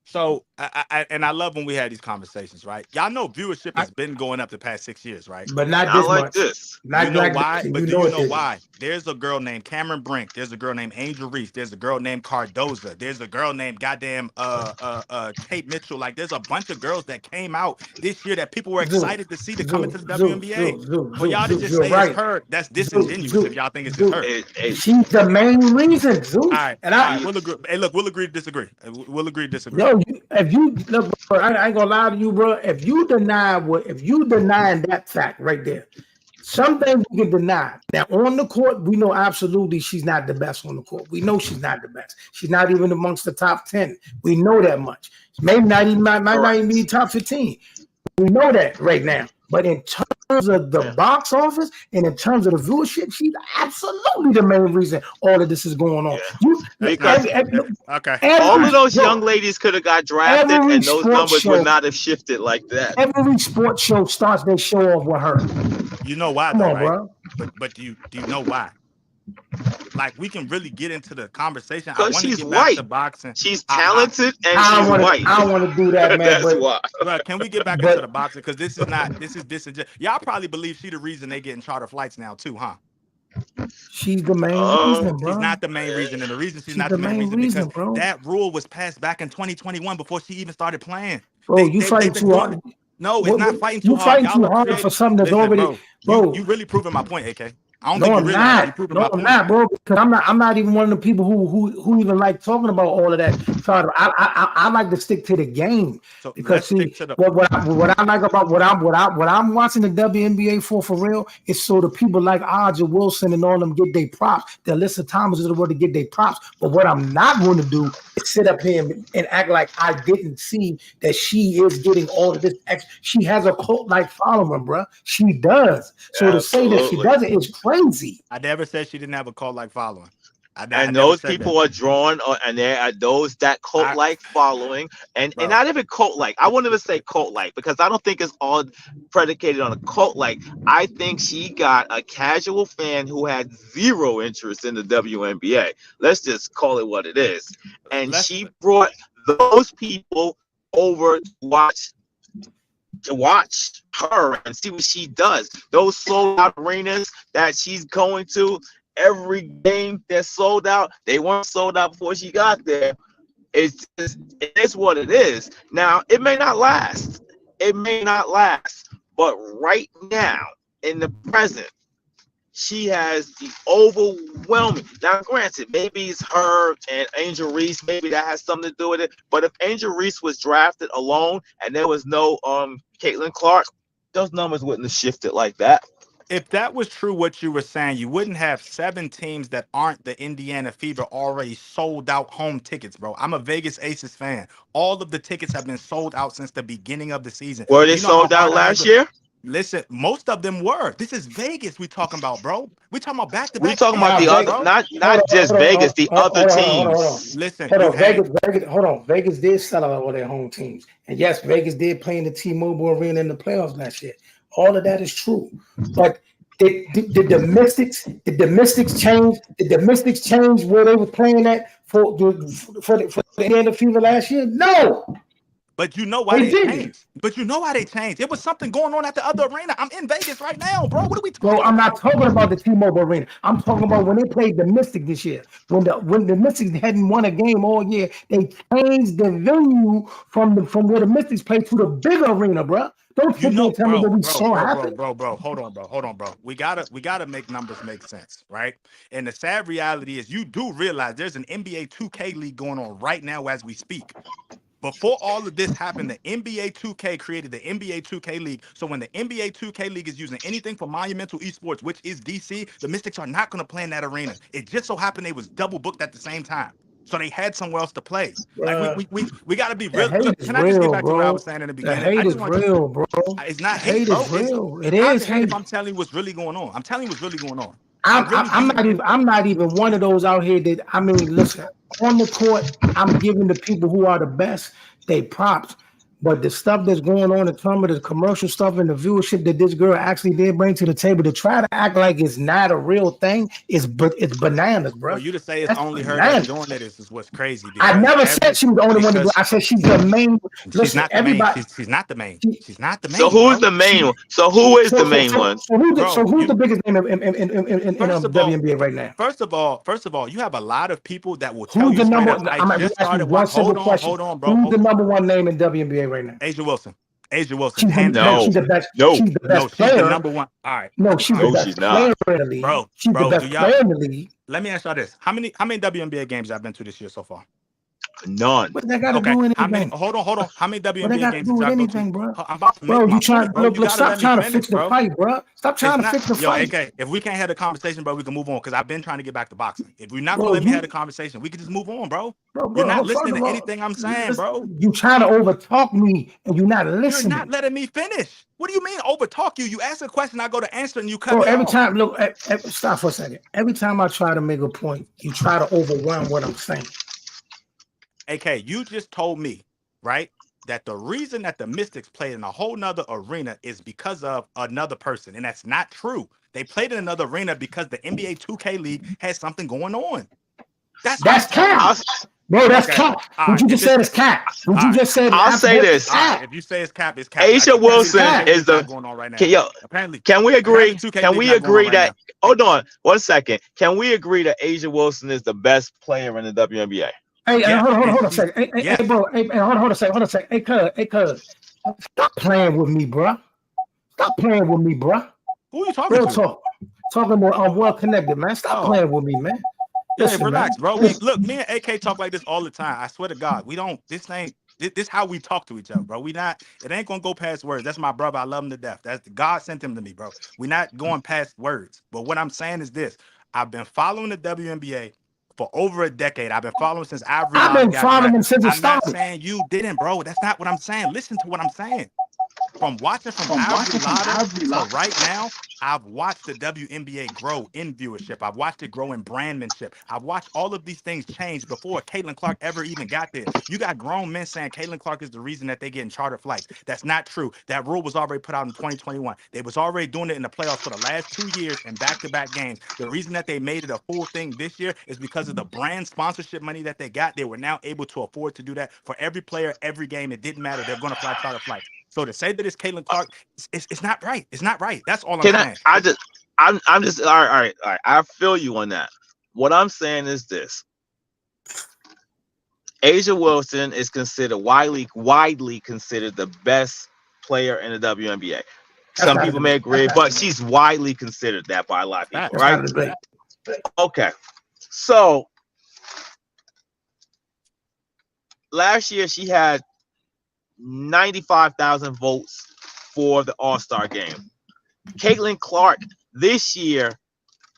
So, I love when we had these conversations, right? Y'all know viewership has been going up the past 6 years, right? But not this like much. This. You know why? But do you know why? There's a girl named Cameron Brink. There's a girl named Angel Reese. There's a girl named Cardoza. There's a girl named goddamn Kate Mitchell. Like, there's a bunch of girls that came out this year that people were excited to see to come into the WNBA. For y'all to just say it's her, that's disingenuous if y'all think it's just her. She's the main reason, Zeus. All right, we'll agree. Hey, look, we'll agree to disagree. We'll agree to disagree. Yo, if you look, bro, I ain't gonna lie to you, bro. If you denying that fact right there, some things you can deny. Now on the court, we know absolutely she's not the best on the court. We know she's not the best. She's not even amongst the top 10. We know that much. Maybe might not even be top 15. We know that right now. But in terms of the box office and in terms of the viewership, she's absolutely the main reason all of this is going on. All of those young ladies could have got drafted, and those numbers would not have shifted like that. Every sports show starts their show off with her. You know why, though, right? Bro. But do you know why? Like, we can really get into the conversation. Because she's white. To boxing. She's talented and she's white. I don't want to do that, man. That's why. But can we get back into the boxing? Because this is disingenuous. Y'all probably believe she's the reason they getting charter flights now too, huh? She's the main reason, bro. She's not the main reason, and the reason she's not the main reason because bro. That rule was passed back in 2021 before she even started playing. Bro, you fighting too hard. No, it's not fighting too hard. You fighting too hard for something that's already. Bro, you really proving my point, AK. I'm not, bro. Because I'm not even one of the people who even like talking about all of that. So I like to stick to the game. So because see, what I like about what I'm watching the WNBA for real is so the people like Aja Wilson and all them get their props. The Alyssa Thomas is the word to get their props. But what I'm not going to do is sit up here and act like I didn't see that she is getting all of this. She has a cult like following, bro. She does. So to say that she doesn't is crazy. I never said she didn't have a cult like following. And those people are drawn, and there are those that cult like following, and not even cult like. I won't even say cult like because I don't think it's all predicated on a cult like. I think she got a casual fan who had zero interest in the WNBA. Let's just call it what it is. And she brought those people over to watch her and see what she does. Those sold out arenas that she's going to, every game that's sold out, they weren't sold out before she got there. It is what it is. Now, it may not last. But right now, in the present, she has the overwhelming. Now, granted, maybe it's her and Angel Reese. Maybe that has something to do with it. But if Angel Reese was drafted alone and there was no Caitlin Clark, those numbers wouldn't have shifted like that. If that was true, what you were saying, you wouldn't have 7 teams that aren't the Indiana Fever already sold out home tickets, bro. I'm a Vegas Aces fan. All of the tickets have been sold out since the beginning of the season. Were they sold out last year? Listen, most of them were. This is Vegas we talking about, bro. We talking about back-to-back. We talking about the other, not just Vegas, the other teams. Listen, Vegas did sell out all their home teams, and yes, Vegas did play in the T-Mobile Arena in the playoffs last year. All of that is true, but the Mystics changed where they were playing at for the Indiana Fever last year. No. But you know why They they did. changed. But you know why they changed. There was something going on at the other arena. I'm in Vegas right now, bro. What are we talking Bro, I'm about? not talking about the T-Mobile Arena. I'm talking about when they played the Mystics this year. When the Mystics hadn't won a game all year, they changed the venue from where the Mystics played to the bigger arena, bro. Don't You sit there know, and tell me what we bro, saw happen. hold on, bro. We gotta make numbers make sense, right? And the sad reality is you do realize there's an NBA 2K league going on right now as we speak. Before all of this happened, the NBA 2K created the NBA 2K League. So when the NBA 2K League is using anything for Monumental Esports, which is DC, the Mystics are not going to play in that arena. It just so happened they was double booked at the same time. So they had somewhere else to play. Like we got to be The real. hate Look, is can I just get real, back to what I bro. was saying in the The beginning? I hate just is want real, bro. it's not The hate, hate bro. is real. It How's is it hate if hate. I'm telling you what's really going on? I'm telling you what's really going on. I'm not even one of those out here that, I mean, listen, on the court, I'm giving the people who are the best they props. But the stuff that's going on in terms of the commercial stuff and the viewership that this girl actually did bring to the table to try to act like it's not a real thing it's bananas, bro. For you to say it's That's only her that's bananas. doing it is what's crazy. I Because never said she was the only one to do it. I said she's the main. she's Listen, not the main. everybody. She's not the main. She's not the main. So who's Bro. the main one? So who is the main one? So who's the biggest name in WNBA right now? First of all, you have a lot of people that will tell Who's you the straight number? up. I I'm just asking started one watching. simple question. Hold on, bro. Who's the number one name in WNBA right now? Asia Wilson. Hands No. down. She's the best. No. She's the best No, she's player. the number one. All right. No, she's No, the best she's player not. in the league. Bro, She's the best player in the league. Let me ask y'all this. How many WNBA games y'all been to this year so far? None. What that got to do with anything? Hold on. How many What that WNBA got to games do did with y'all go anything, to? bro? I'm about to make Bro, my you trying? point, bro. Look, You gotta stop let me trying to finish, fix the bro. fight, bro. Stop trying to fix the fight. AK, if we can't have a conversation, bro, we can move on because I've been trying to get back to boxing. If we're not Bro, gonna let me have a conversation, we can just move on, bro. Bro, You're not first listening of to all, anything I'm saying, bro. You trying to overtalk me and you're not You're listening. not letting me finish. What do you mean overtalk you? You ask a question, I go to answer, and you cut Bro, me every off. time, look, stop for a second. Every time I try to make a point, you try to overwhelm what I'm saying. AK, you just told me, right, that the reason that the Mystics played in a whole nother arena is because of another person, and that's not true. They played in another arena because the NBA 2K League has something going on. That's cap. Bro, that's cap. What you just said is cap. What you just said. I'll say this. If you say it's cap, it's cap. Asia Wilson is the going on right now. Apparently, can we agree? Can we agree that? Hold on, 1 second. Can we agree that Asia Wilson is the best player in the WNBA? Hey, hold on a second. Hey, bro. Hey, hold on a second. Hey, cuz. Stop playing with me, bro. Stop playing with me, bro. Who are you talking to? Talking about I'm well connected, man. Stop playing with me, man. Listen, relax, man. Bro. Look, me and AK talk like this all the time. I swear to God, we don't. This is how we talk to each other, bro. It ain't gonna go past words. That's my brother. I love him to death. That's God sent him to me, bro. We're not going past words. But what I'm saying is this: I've been following the WNBA for over a decade. I've been following since I've been following them since it started. I'm not saying you didn't, bro. That's not what I'm saying. Listen to what I'm saying. From watching to right now, I've watched the WNBA grow in viewership. I've watched it grow in brandmanship. I've watched all of these things change before Caitlin Clark ever even got there. You got grown men saying Caitlin Clark is the reason that they get in charter flights. That's not true. That rule was already put out in 2021. They was already doing it in the playoffs for the last 2 years in back-to-back games. The reason that they made it a full thing this year is because of the brand sponsorship money that they got. They were now able to afford to do that for every player, every game. It didn't matter. They're going to fly charter flights. So to say that it's Caitlin Clark, it's not right. It's not right. That's all I'm saying. I'm just all right. I feel you on that. What I'm saying is this: Asia Wilson is considered widely considered the best player in the WNBA. Some people may agree, but she's widely considered that by a lot of people, right? Okay. So last year she had 95,000 votes for the All-Star game. Caitlin Clark this year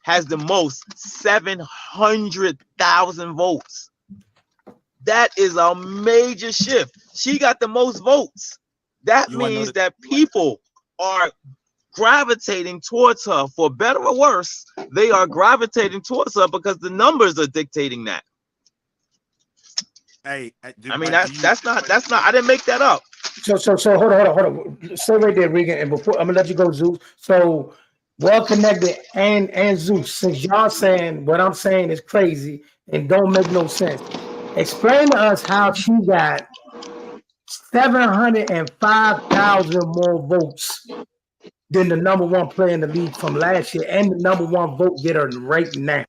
has the most, 700,000 votes. That is a major shift. She got the most votes. That means that people are gravitating towards her, for better or worse. They are gravitating towards her because the numbers are dictating that. Hey, I mean that's not. I didn't make that up. So hold on. Stay right there, Regan. And before I'm gonna let you go, Zeus. So well connected and Zeus. Since y'all saying what I'm saying is crazy and don't make no sense, explain to us how she got 705,000 more votes than the number one player in the league from last year and the number one vote getter right now.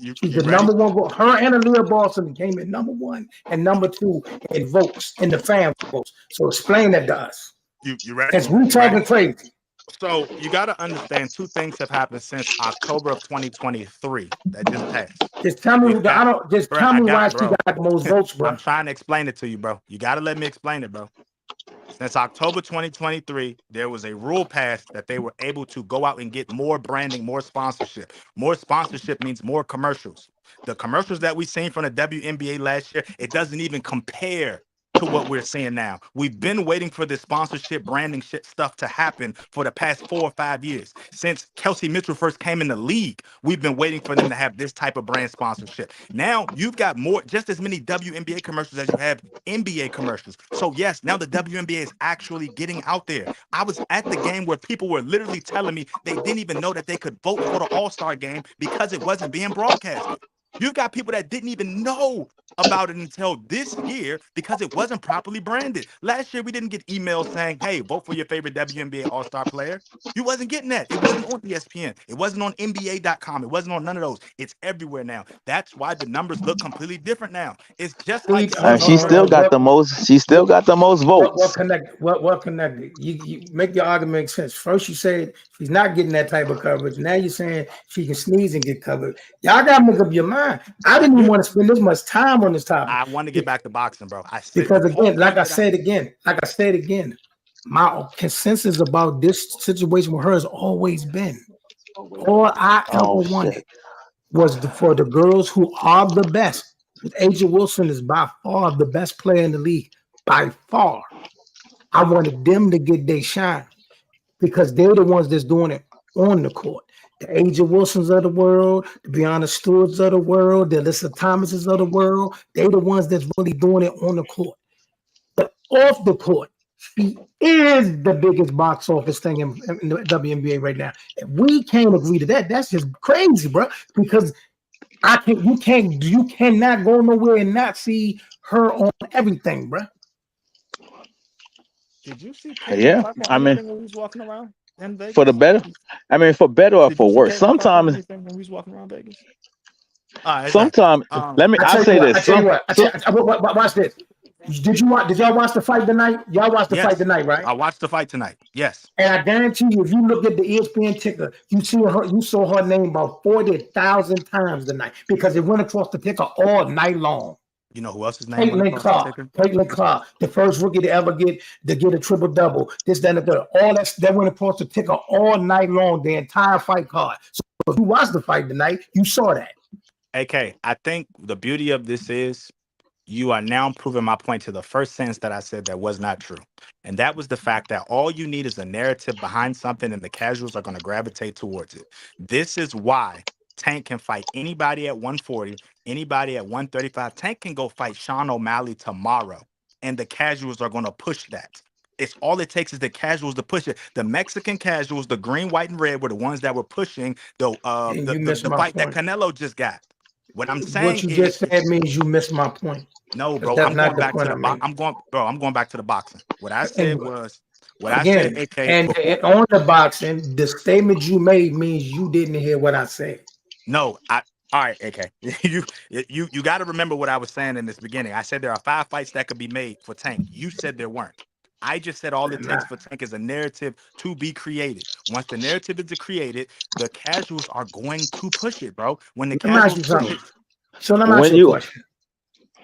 She's You the ready? number one vote. Her and Aaliyah Boston came in number one and number two in votes, in the fan votes. So explain that to us. You ready? Because we You talking ready? crazy. So you got to understand two things have happened since October of 2023 that just passed. Just tell me. We've got, I don't. Just bro, tell I me got, why bro. she got the most votes, bro. I'm trying to explain it to you, bro. You got to let me explain it, bro. Since October 2023, there was a rule passed that they were able to go out and get more branding, more sponsorship. More sponsorship means more commercials. The commercials that we seen from the WNBA last year, it doesn't even compare to what we're seeing now. We've been waiting for this sponsorship, branding shit stuff to happen for the past 4 or 5 years. Since Kelsey Mitchell first came in the league, we've been waiting for them to have this type of brand sponsorship. Now you've got just as many WNBA commercials as you have NBA commercials. So yes, now the WNBA is actually getting out there. I was at the game where people were literally telling me they didn't even know that they could vote for the All-Star game because it wasn't being broadcasted. You've got people that didn't even know about it until this year because it wasn't properly branded. Last year, we didn't get emails saying, hey, vote for your favorite WNBA All-Star player. You wasn't getting that. It wasn't on ESPN. It wasn't on NBA.com. It wasn't on none of those. It's everywhere now. That's why the numbers look completely different now. It's just like She still got the most. She still got the most votes. What connected? What connected? You make your argument make sense. First, you said she's not getting that type of coverage. Now you're saying she can sneeze and get covered. Y'all gotta make up your mind. I didn't even want to spend this much time on this topic. I want to get back to boxing, bro. I said because again, like I said again, my consensus about this situation with her has always been all I ever wanted was for the girls who are the best. Aja Wilson is by far the best player in the league, by far. I wanted them to get their shine because they're the ones that's doing it on the court. The Aja Wilsons of the world, the Breonna Stewarts of the world, the Alyssa Thomases of the world, they're the ones that's really doing it on the court. But off the court, she is the biggest box office thing in the WNBA right now. If we can't agree to that, that's just crazy, bro. Because you cannot go nowhere and not see her on everything, bro. Did you see? Yeah, I mean, when he was walking around in Vegas? for the better. I mean, for better or for worse. Sometimes when we was walking around Vegas. Sometimes, I'll say this. Watch this. Did y'all watch the fight tonight? Y'all watched the fight tonight, right? I watched the fight tonight. Yes. And I guarantee you, if you look at the ESPN ticker, you saw her name about 40,000 times tonight because it went across the ticker all night long. You know who else's name? Caitlin Clark, the first rookie to ever get a triple double. This, that, and the third. All that went across the ticker all night long, the entire fight card. So if you watched the fight tonight, you saw that. AK, I think the beauty of this is you are now proving my point to the first sentence that I said that was not true. And that was the fact that all you need is a narrative behind something and the casuals are going to gravitate towards it. This is why Tank can fight anybody at 140, anybody at 135. Tank can go fight Sean O'Malley tomorrow, and the casuals are going to push that. It's all it takes is the casuals to push it. The Mexican casuals, the green, white, and red were the ones that were pushing the fight that Canelo just got. What I'm saying what you just said means you missed my point. No, bro, I'm going back to the I'm going back to the boxing. What I said was I said, AK, and on the boxing, the statement you made means you didn't hear what I said. No, all right, AK. You got to remember what I was saying in this beginning. I said there are 5 fights that could be made for Tank. You said there weren't. I just said all it takes for Tank is a narrative to be created. Once the narrative is created, the casuals are going to push it, bro. When the casuals push it. So let me ask you a question.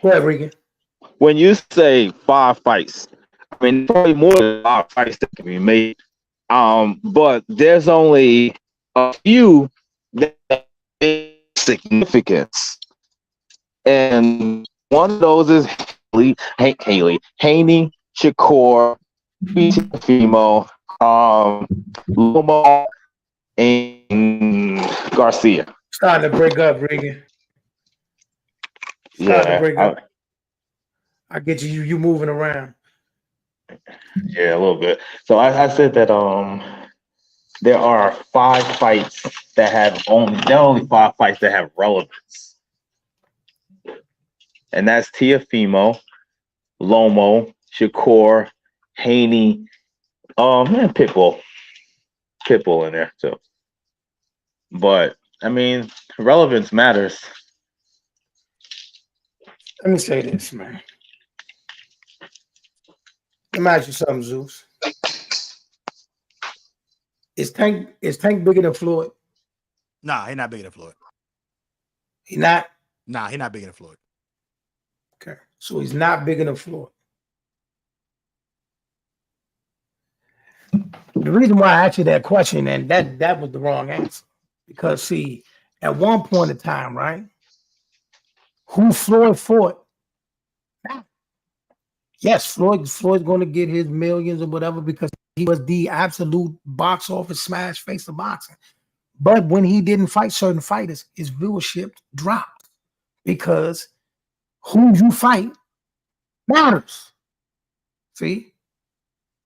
Go ahead, Regan. When you say 5 fights, I mean probably more than 5 fights that can be made. But there's only a few that have significance, and one of those is Haney, Shakur, Fimo, Lomo, and Garcia. Starting to break up, Regan. I get you. You moving around. Yeah, a little bit. So I said that there are 5 fights that have only 5 fights that have relevance, and that's Teofimo, Lomo, Shakur, Haney, and Pitbull in there too. But I mean, relevance matters. Let me say this, man. Let me ask you something, Zeus. Is Tank bigger than Floyd? Nah, he not bigger than Floyd. He not. Nah, he not bigger than Floyd. Okay, so he's not bigger than Floyd. The reason why I asked you that question, and that was the wrong answer, because see, at one point in time, right, who Floyd fought? Yes, Floyd's going to get his millions or whatever because he was the absolute box office smash face of boxing. But when he didn't fight certain fighters, his viewership dropped because who you fight matters. See?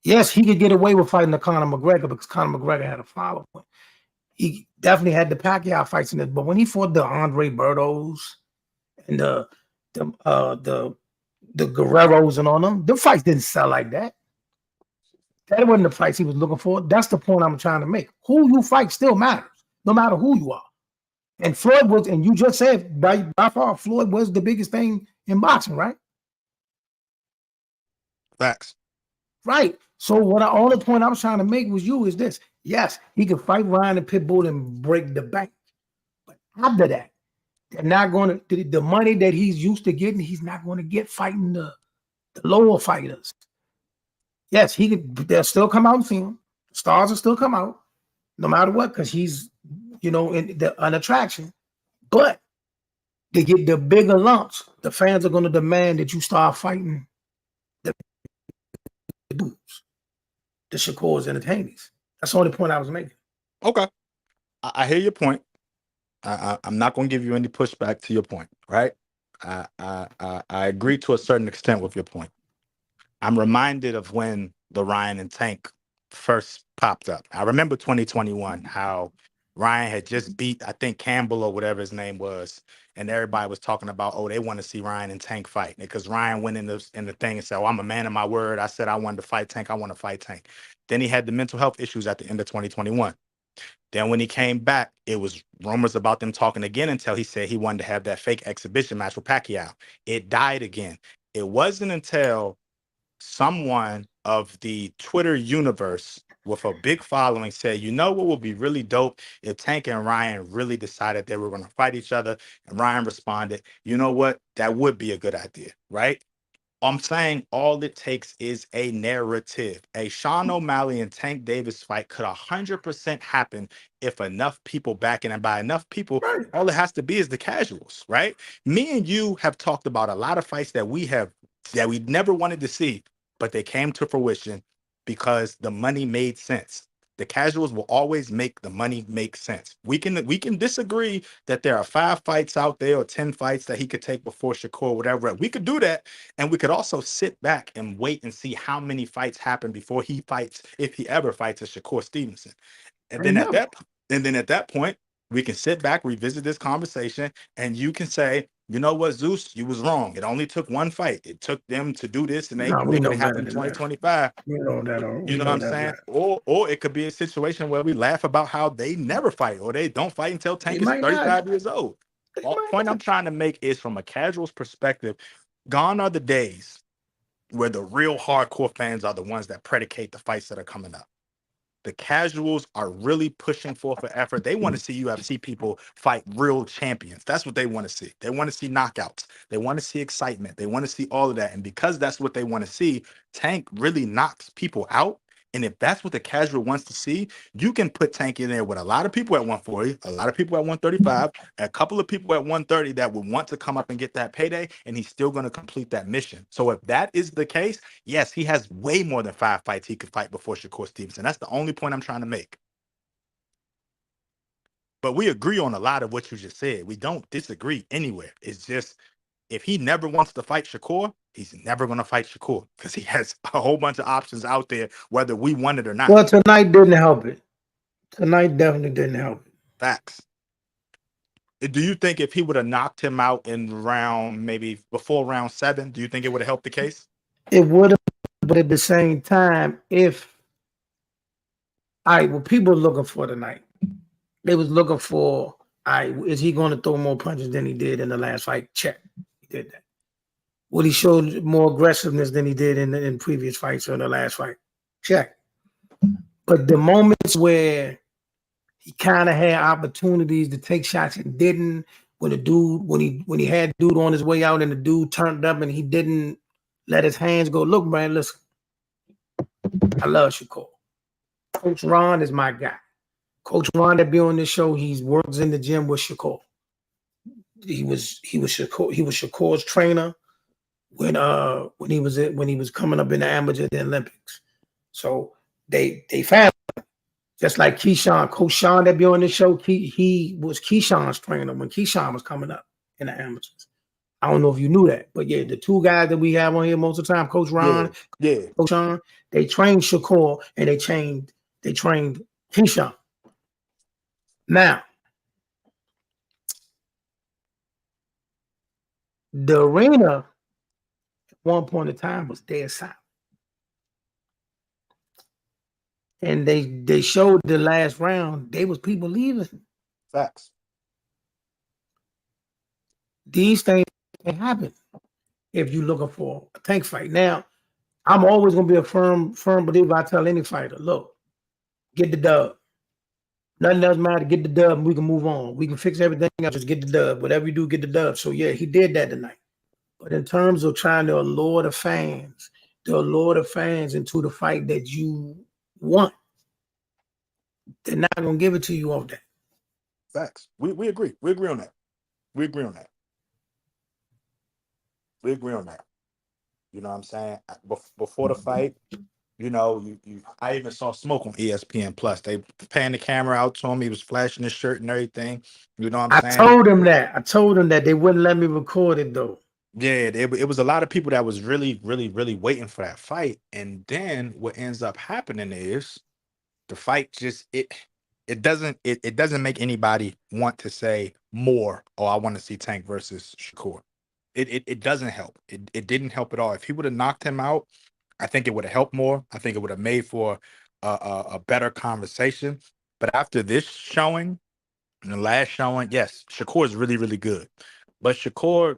Yes, he could get away with fighting the Conor McGregor because Conor McGregor had a following. He definitely had the Pacquiao fights in it, but when he fought the Andre Bertos and the Guerreros and all them, the fights didn't sell like that. That wasn't the fights he was looking for. That's the point I'm trying to make. Who you fight still matters, no matter who you are. And Floyd was, and you just said by far, Floyd was the biggest thing in boxing, right? Facts. Right. So all the point I was trying to make was is this. Yes, he could fight Ryan and Pitbull and break the bank. But after that, they're not going to, the money that he's used to getting, he's not going to get fighting the lower fighters. Yes, they'll still come out and see him. Stars will still come out, no matter what, because he's, an attraction. But to get the bigger lumps, the fans are going to demand that you start fighting the dudes, the Shakurs and the Haney's. That's the only point I was making. Okay. I hear your point. I'm not going to give you any pushback to your point, right? I agree to a certain extent with your point. I'm reminded of when the Ryan and Tank first popped up. I remember 2021, how Ryan had just beat, I think, Campbell or whatever his name was, and everybody was talking about, oh, they want to see Ryan and Tank fight. Because Ryan went in the thing and said, oh, I'm a man of my word. I said I wanted to fight Tank. I want to fight Tank. Then he had the mental health issues at the end of 2021. Then when he came back, it was rumors about them talking again until he said he wanted to have that fake exhibition match with Pacquiao. It died again. It wasn't until someone of the Twitter universe with a big following said, you know what would be really dope if Tank and Ryan really decided they were going to fight each other. And Ryan responded, you know what? That would be a good idea, right? I'm saying all it takes is a narrative. A Sean O'Malley and Tank Davis fight could 100% happen if enough people back in, and by enough people, all it has to be is the casuals, right? Me and you have talked about a lot of fights that we never wanted to see, but they came to fruition because the money made sense. The casuals will always make the money make sense. We can disagree that there are 5 fights out there or 10 fights that he could take before Shakur, whatever. We could do that. And we could also sit back and wait and see how many fights happen before he fights, if he ever fights, a Shakur Stevenson. And then at that point, we can sit back, revisit this conversation, and you can say, you know what, Zeus, you was wrong. It only took one fight. It took them to do this, and they making it happen in 2025. You know that. You know what I'm saying? Or it could be a situation where we laugh about how they never fight, or they don't fight until Tank is 35 years old. The point I'm trying to make is, from a casual's perspective, gone are the days where the real hardcore fans are the ones that predicate the fights that are coming up. The casuals are really pushing for effort. They want to see UFC people fight real champions. That's what they want to see. They want to see knockouts. They want to see excitement. They want to see all of that. And because that's what they want to see, Tank really knocks people out. And if that's what the casual wants to see, you can put Tank in there with a lot of people at 140, a lot of people at 135, a couple of people at 130 that would want to come up and get that payday, and he's still going to complete that mission. So if that is the case, yes, he has way more than 5 fights he could fight before Shakur Stevenson. That's the only point I'm trying to make. But we agree on a lot of what you just said. We don't disagree anywhere. It's just, if he never wants to fight Shakur, he's never going to fight Shakur because he has a whole bunch of options out there, whether we want it or not. Well, tonight didn't help it. Tonight definitely didn't help it. Facts. Do you think if he would have knocked him out in maybe before round 7, do you think it would have helped the case? It would have, but at the same time, what people are looking for tonight, they was looking for, is he going to throw more punches than he did in the last fight? Check. He did that. Would he show more aggressiveness than he did in previous fights or in the last fight? Check. But the moments where he kind of had opportunities to take shots and didn't, when he had dude on his way out and the dude turned up and he didn't let his hands go. Look, man, listen. I love Shakur. Coach Ron is my guy. Coach Ron that be on this show, he works in the gym with Shakur. He was Shakur's trainer when he was coming up in the amateur the Olympics. So they found him. Just like Keyshawn, Coach Sean that be on this show, he was Keyshawn's trainer when Keyshawn was coming up in the amateurs. I don't know if you knew that, but yeah, the two guys that we have on here most of the time, Coach Ron, Coach Sean, they trained Shakur and they trained Keyshawn. Now, the arena at one point in time was dead silent. And they showed the last round, there was people leaving. Facts. These things can happen if you're looking for a tank fight. Now, I'm always going to be a firm believer. I tell any fighter, look, get the dub. Nothing else matter. Get the dub and we can move on. We can fix everything else. Just get the dub. Whatever you do, get the dub. So, yeah, he did that tonight. But in terms of trying to allure the fans into the fight that you want, they're not going to give it to you off that. Facts. We agree. We agree on that. We agree on that. We agree on that. You know what I'm saying? Before the fight, you know, I even saw Smoke on ESPN Plus. They panned the camera out to him. He was flashing his shirt and everything. You know what I'm saying? I told him that they wouldn't let me record it though. Yeah, it was a lot of people that was really, really, really waiting for that fight. And then what ends up happening is the fight just it doesn't make anybody want to say more. Oh, I want to see Tank versus Shakur. It doesn't help. It didn't help at all. If he would have knocked him out, I think it would have helped more. I think it would have made for a better conversation. But after this showing, and the last showing, yes, Shakur is really, really good. But Shakur,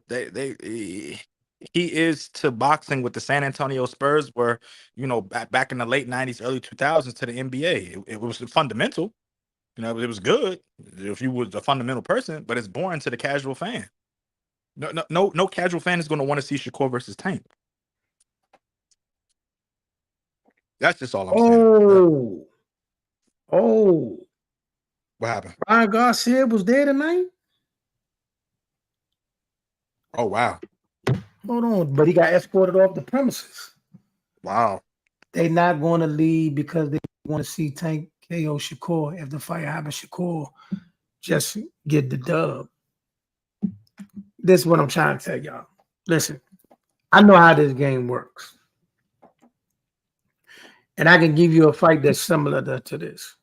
he is to boxing with the San Antonio Spurs were, you know, back in the late 90s, early 2000s to the NBA. It was fundamental. You know, it was good if you was a fundamental person, but it's boring to the casual fan. No casual fan is going to want to see Shakur versus Tank. That's just all I'm saying. Oh. What happened? Ryan Garcia was there tonight? Oh, wow. Hold on. But he got escorted off the premises. Wow. They're not going to leave because they want to see Tank KO Shakur. If the fight happens, Shakur just get the dub. This is what I'm trying to tell y'all. Listen, I know how this game works. And I can give you a fight that's similar to this.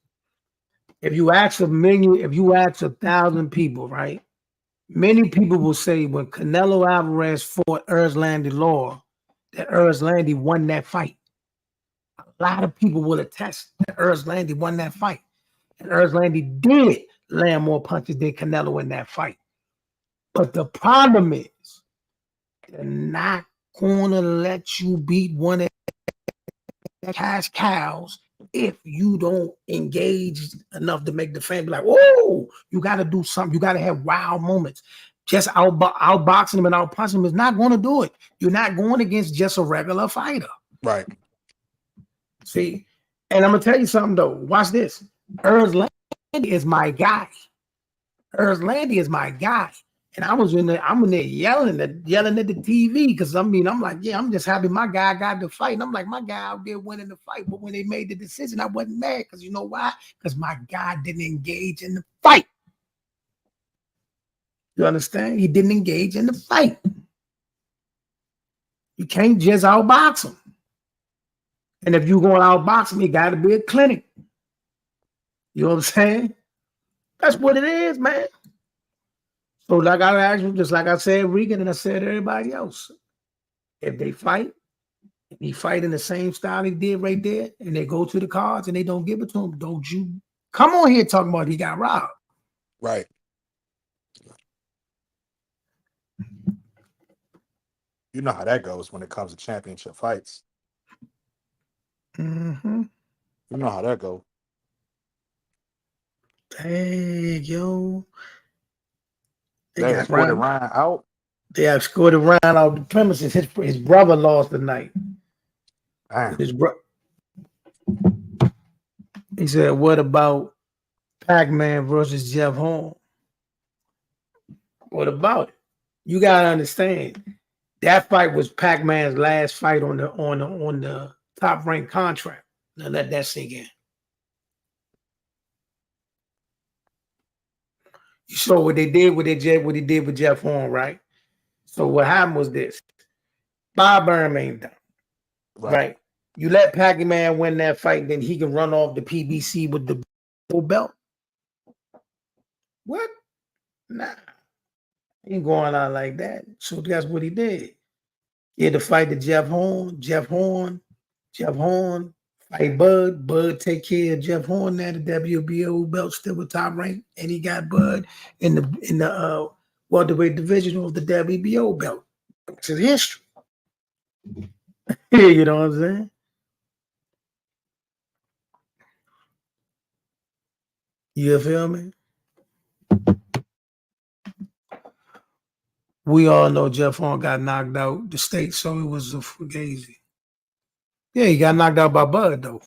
If you ask 1,000 people, right? Many people will say when Canelo Alvarez fought Erzlandi Law, that Erzlandi won that fight. A lot of people will attest that Erzlandi won that fight. And Erzlandi did land more punches than Canelo in that fight. But the problem is, they're not going to let you beat one of the cash cows if you don't engage enough to make the fan be like, "Oh, you got to do something. You got to have wild moments." Just outboxing him and outpunching him is not going to do it. You're not going against just a regular fighter. Right. See, and I'm going to tell you something, though. Watch this. Erzlandi is my guy. Erzlandi is my guy. And I'm in there yelling at the TV because I'm like, yeah, I'm just happy my guy got the fight. And I'm like, my guy out there winning the fight. But when they made the decision, I wasn't mad because you know why? Because my guy didn't engage in the fight. You understand? He didn't engage in the fight. You can't just outbox him. And if you're going to outbox him, you got to be a clinic. You know what I'm saying? That's what it is, man. So like I asked you, just like I said, Regan, and I said everybody else, if they fight, He fight in the same style he did right there, and they go to the cards and they don't give it to him. Don't you come on here talking about he got robbed. Right. You know how that goes when it comes to championship fights. Mm-hmm. You know how that goes. Hey, yo. They got escorted robbed. Ryan out. They have escorted Ryan out the premises. His brother lost the night. Damn. He said, what about Pac-Man versus Jeff Horn? What about it? You gotta understand that fight was Pac-Man's last fight on the top ranked contract. Now let that sink in. You saw what they did with what he did with Jeff Horn, right? So what happened was this: Bob Burnham ain't done, right? You let Pac-Man win that fight, then he can run off the PBC with the full belt. What? Nah, he ain't going out like that. So that's what he did. He had to fight the Jeff Horn, fight Bud. Bud take care of Jeff Horn now. The WBO belt still with top rank, and he got Bud in the welterweight division of the WBO belt. It's his history. You know what I'm saying? You feel me? We all know Jeff Horn got knocked out the state, so it was a fugazi. Yeah, he got knocked out by Bud though.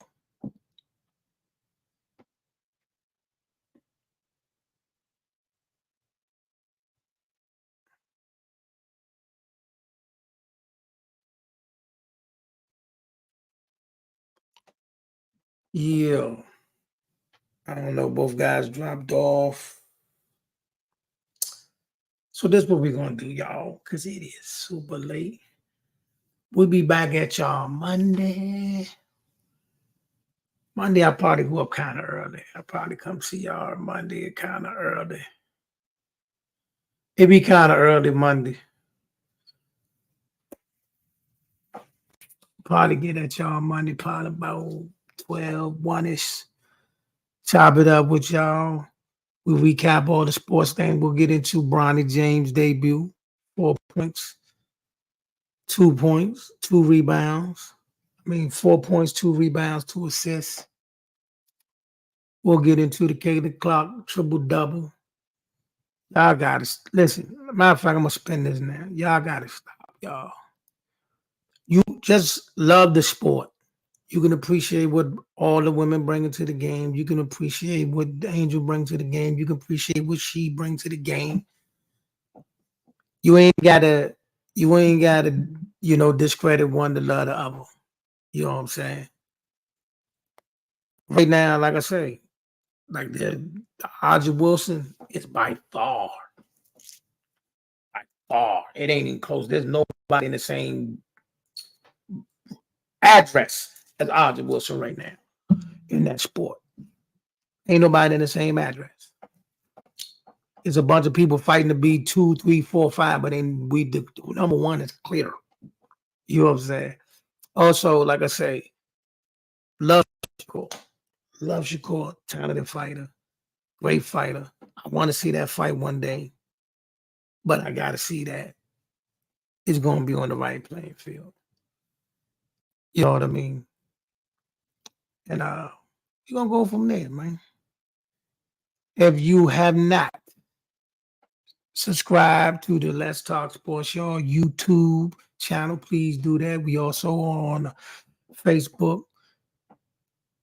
Yeah. I don't know. Both guys dropped off. So this is what we're gonna do, y'all, because it is super late. We'll be back at y'all Monday. Monday, I'll probably go up kind of early. I'll probably come see y'all Monday kind of early. It be kind of early Monday. Probably get at y'all Monday, probably about 12, 1-ish. Chop it up with y'all. We recap all the sports things. We'll get into Bronny James' debut. 4 points, 2 points, 2 rebounds. 4 points, 2 rebounds, 2 assists. We'll get into the K the clock triple-double. Y'all got to listen. Matter of fact, I'm going to spin this now. Y'all got to stop, y'all. You just love the sport. You can appreciate what all the women bring to the game. You can appreciate what Angel brings to the game. You can appreciate what she brings to the game. You ain't gotta, discredit one to love the other. You know what I'm saying? Right now, like I say, like the Aja Wilson is by far. It ain't even close. There's nobody in the same address as Aja Wilson right now in that sport. Ain't nobody in the same address. It's a bunch of people fighting to be 2, 3, 4, 5, but then the number one is clear. You know what I'm saying? Also, like I say, love Shakur. Love Shakur, talented fighter, great fighter. I want to see that fight one day, but I got to see that it's going to be on the right playing field. You know what I mean? And you're going to go from there, man. If you have not subscribed to the Let's Talk Sports Show YouTube channel, please do that. We also on Facebook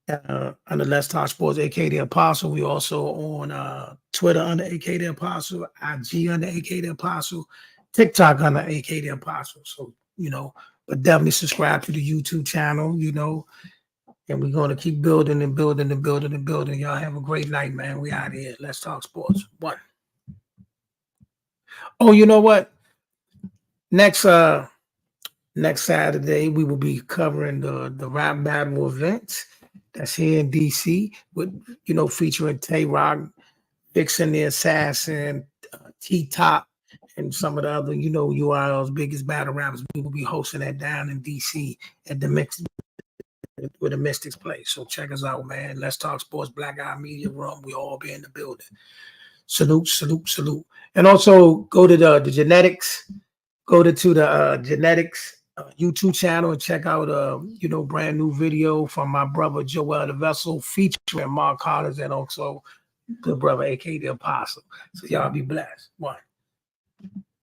under Let's Talk Sports, AK The Apostle. We also on Twitter under AK The Apostle, IG under AK The Apostle, TikTok under AK The Apostle. So, but definitely subscribe to the YouTube channel, and we're going to keep building and building and building and building. Y'all have a great night, man. We out here. Let's Talk Sports. 1. Oh, you know what? Next Saturday, we will be covering the rap battle event that's here in DC with, featuring Tay Rock, Vixen the Assassin, T-Top, and some of the other, URL's biggest battle rappers. We will be hosting that down in DC at the mix where the Mystics play. So check us out, man. Let's Talk Sports, Black Eye Media Room. We all be in the building. Salute, salute, salute. And also go to the Genetics. Go to the Genetics YouTube channel and check out brand new video from my brother Joel the Vessel featuring Mark Collins and also the brother, aka the Apostle. So y'all be blessed. One.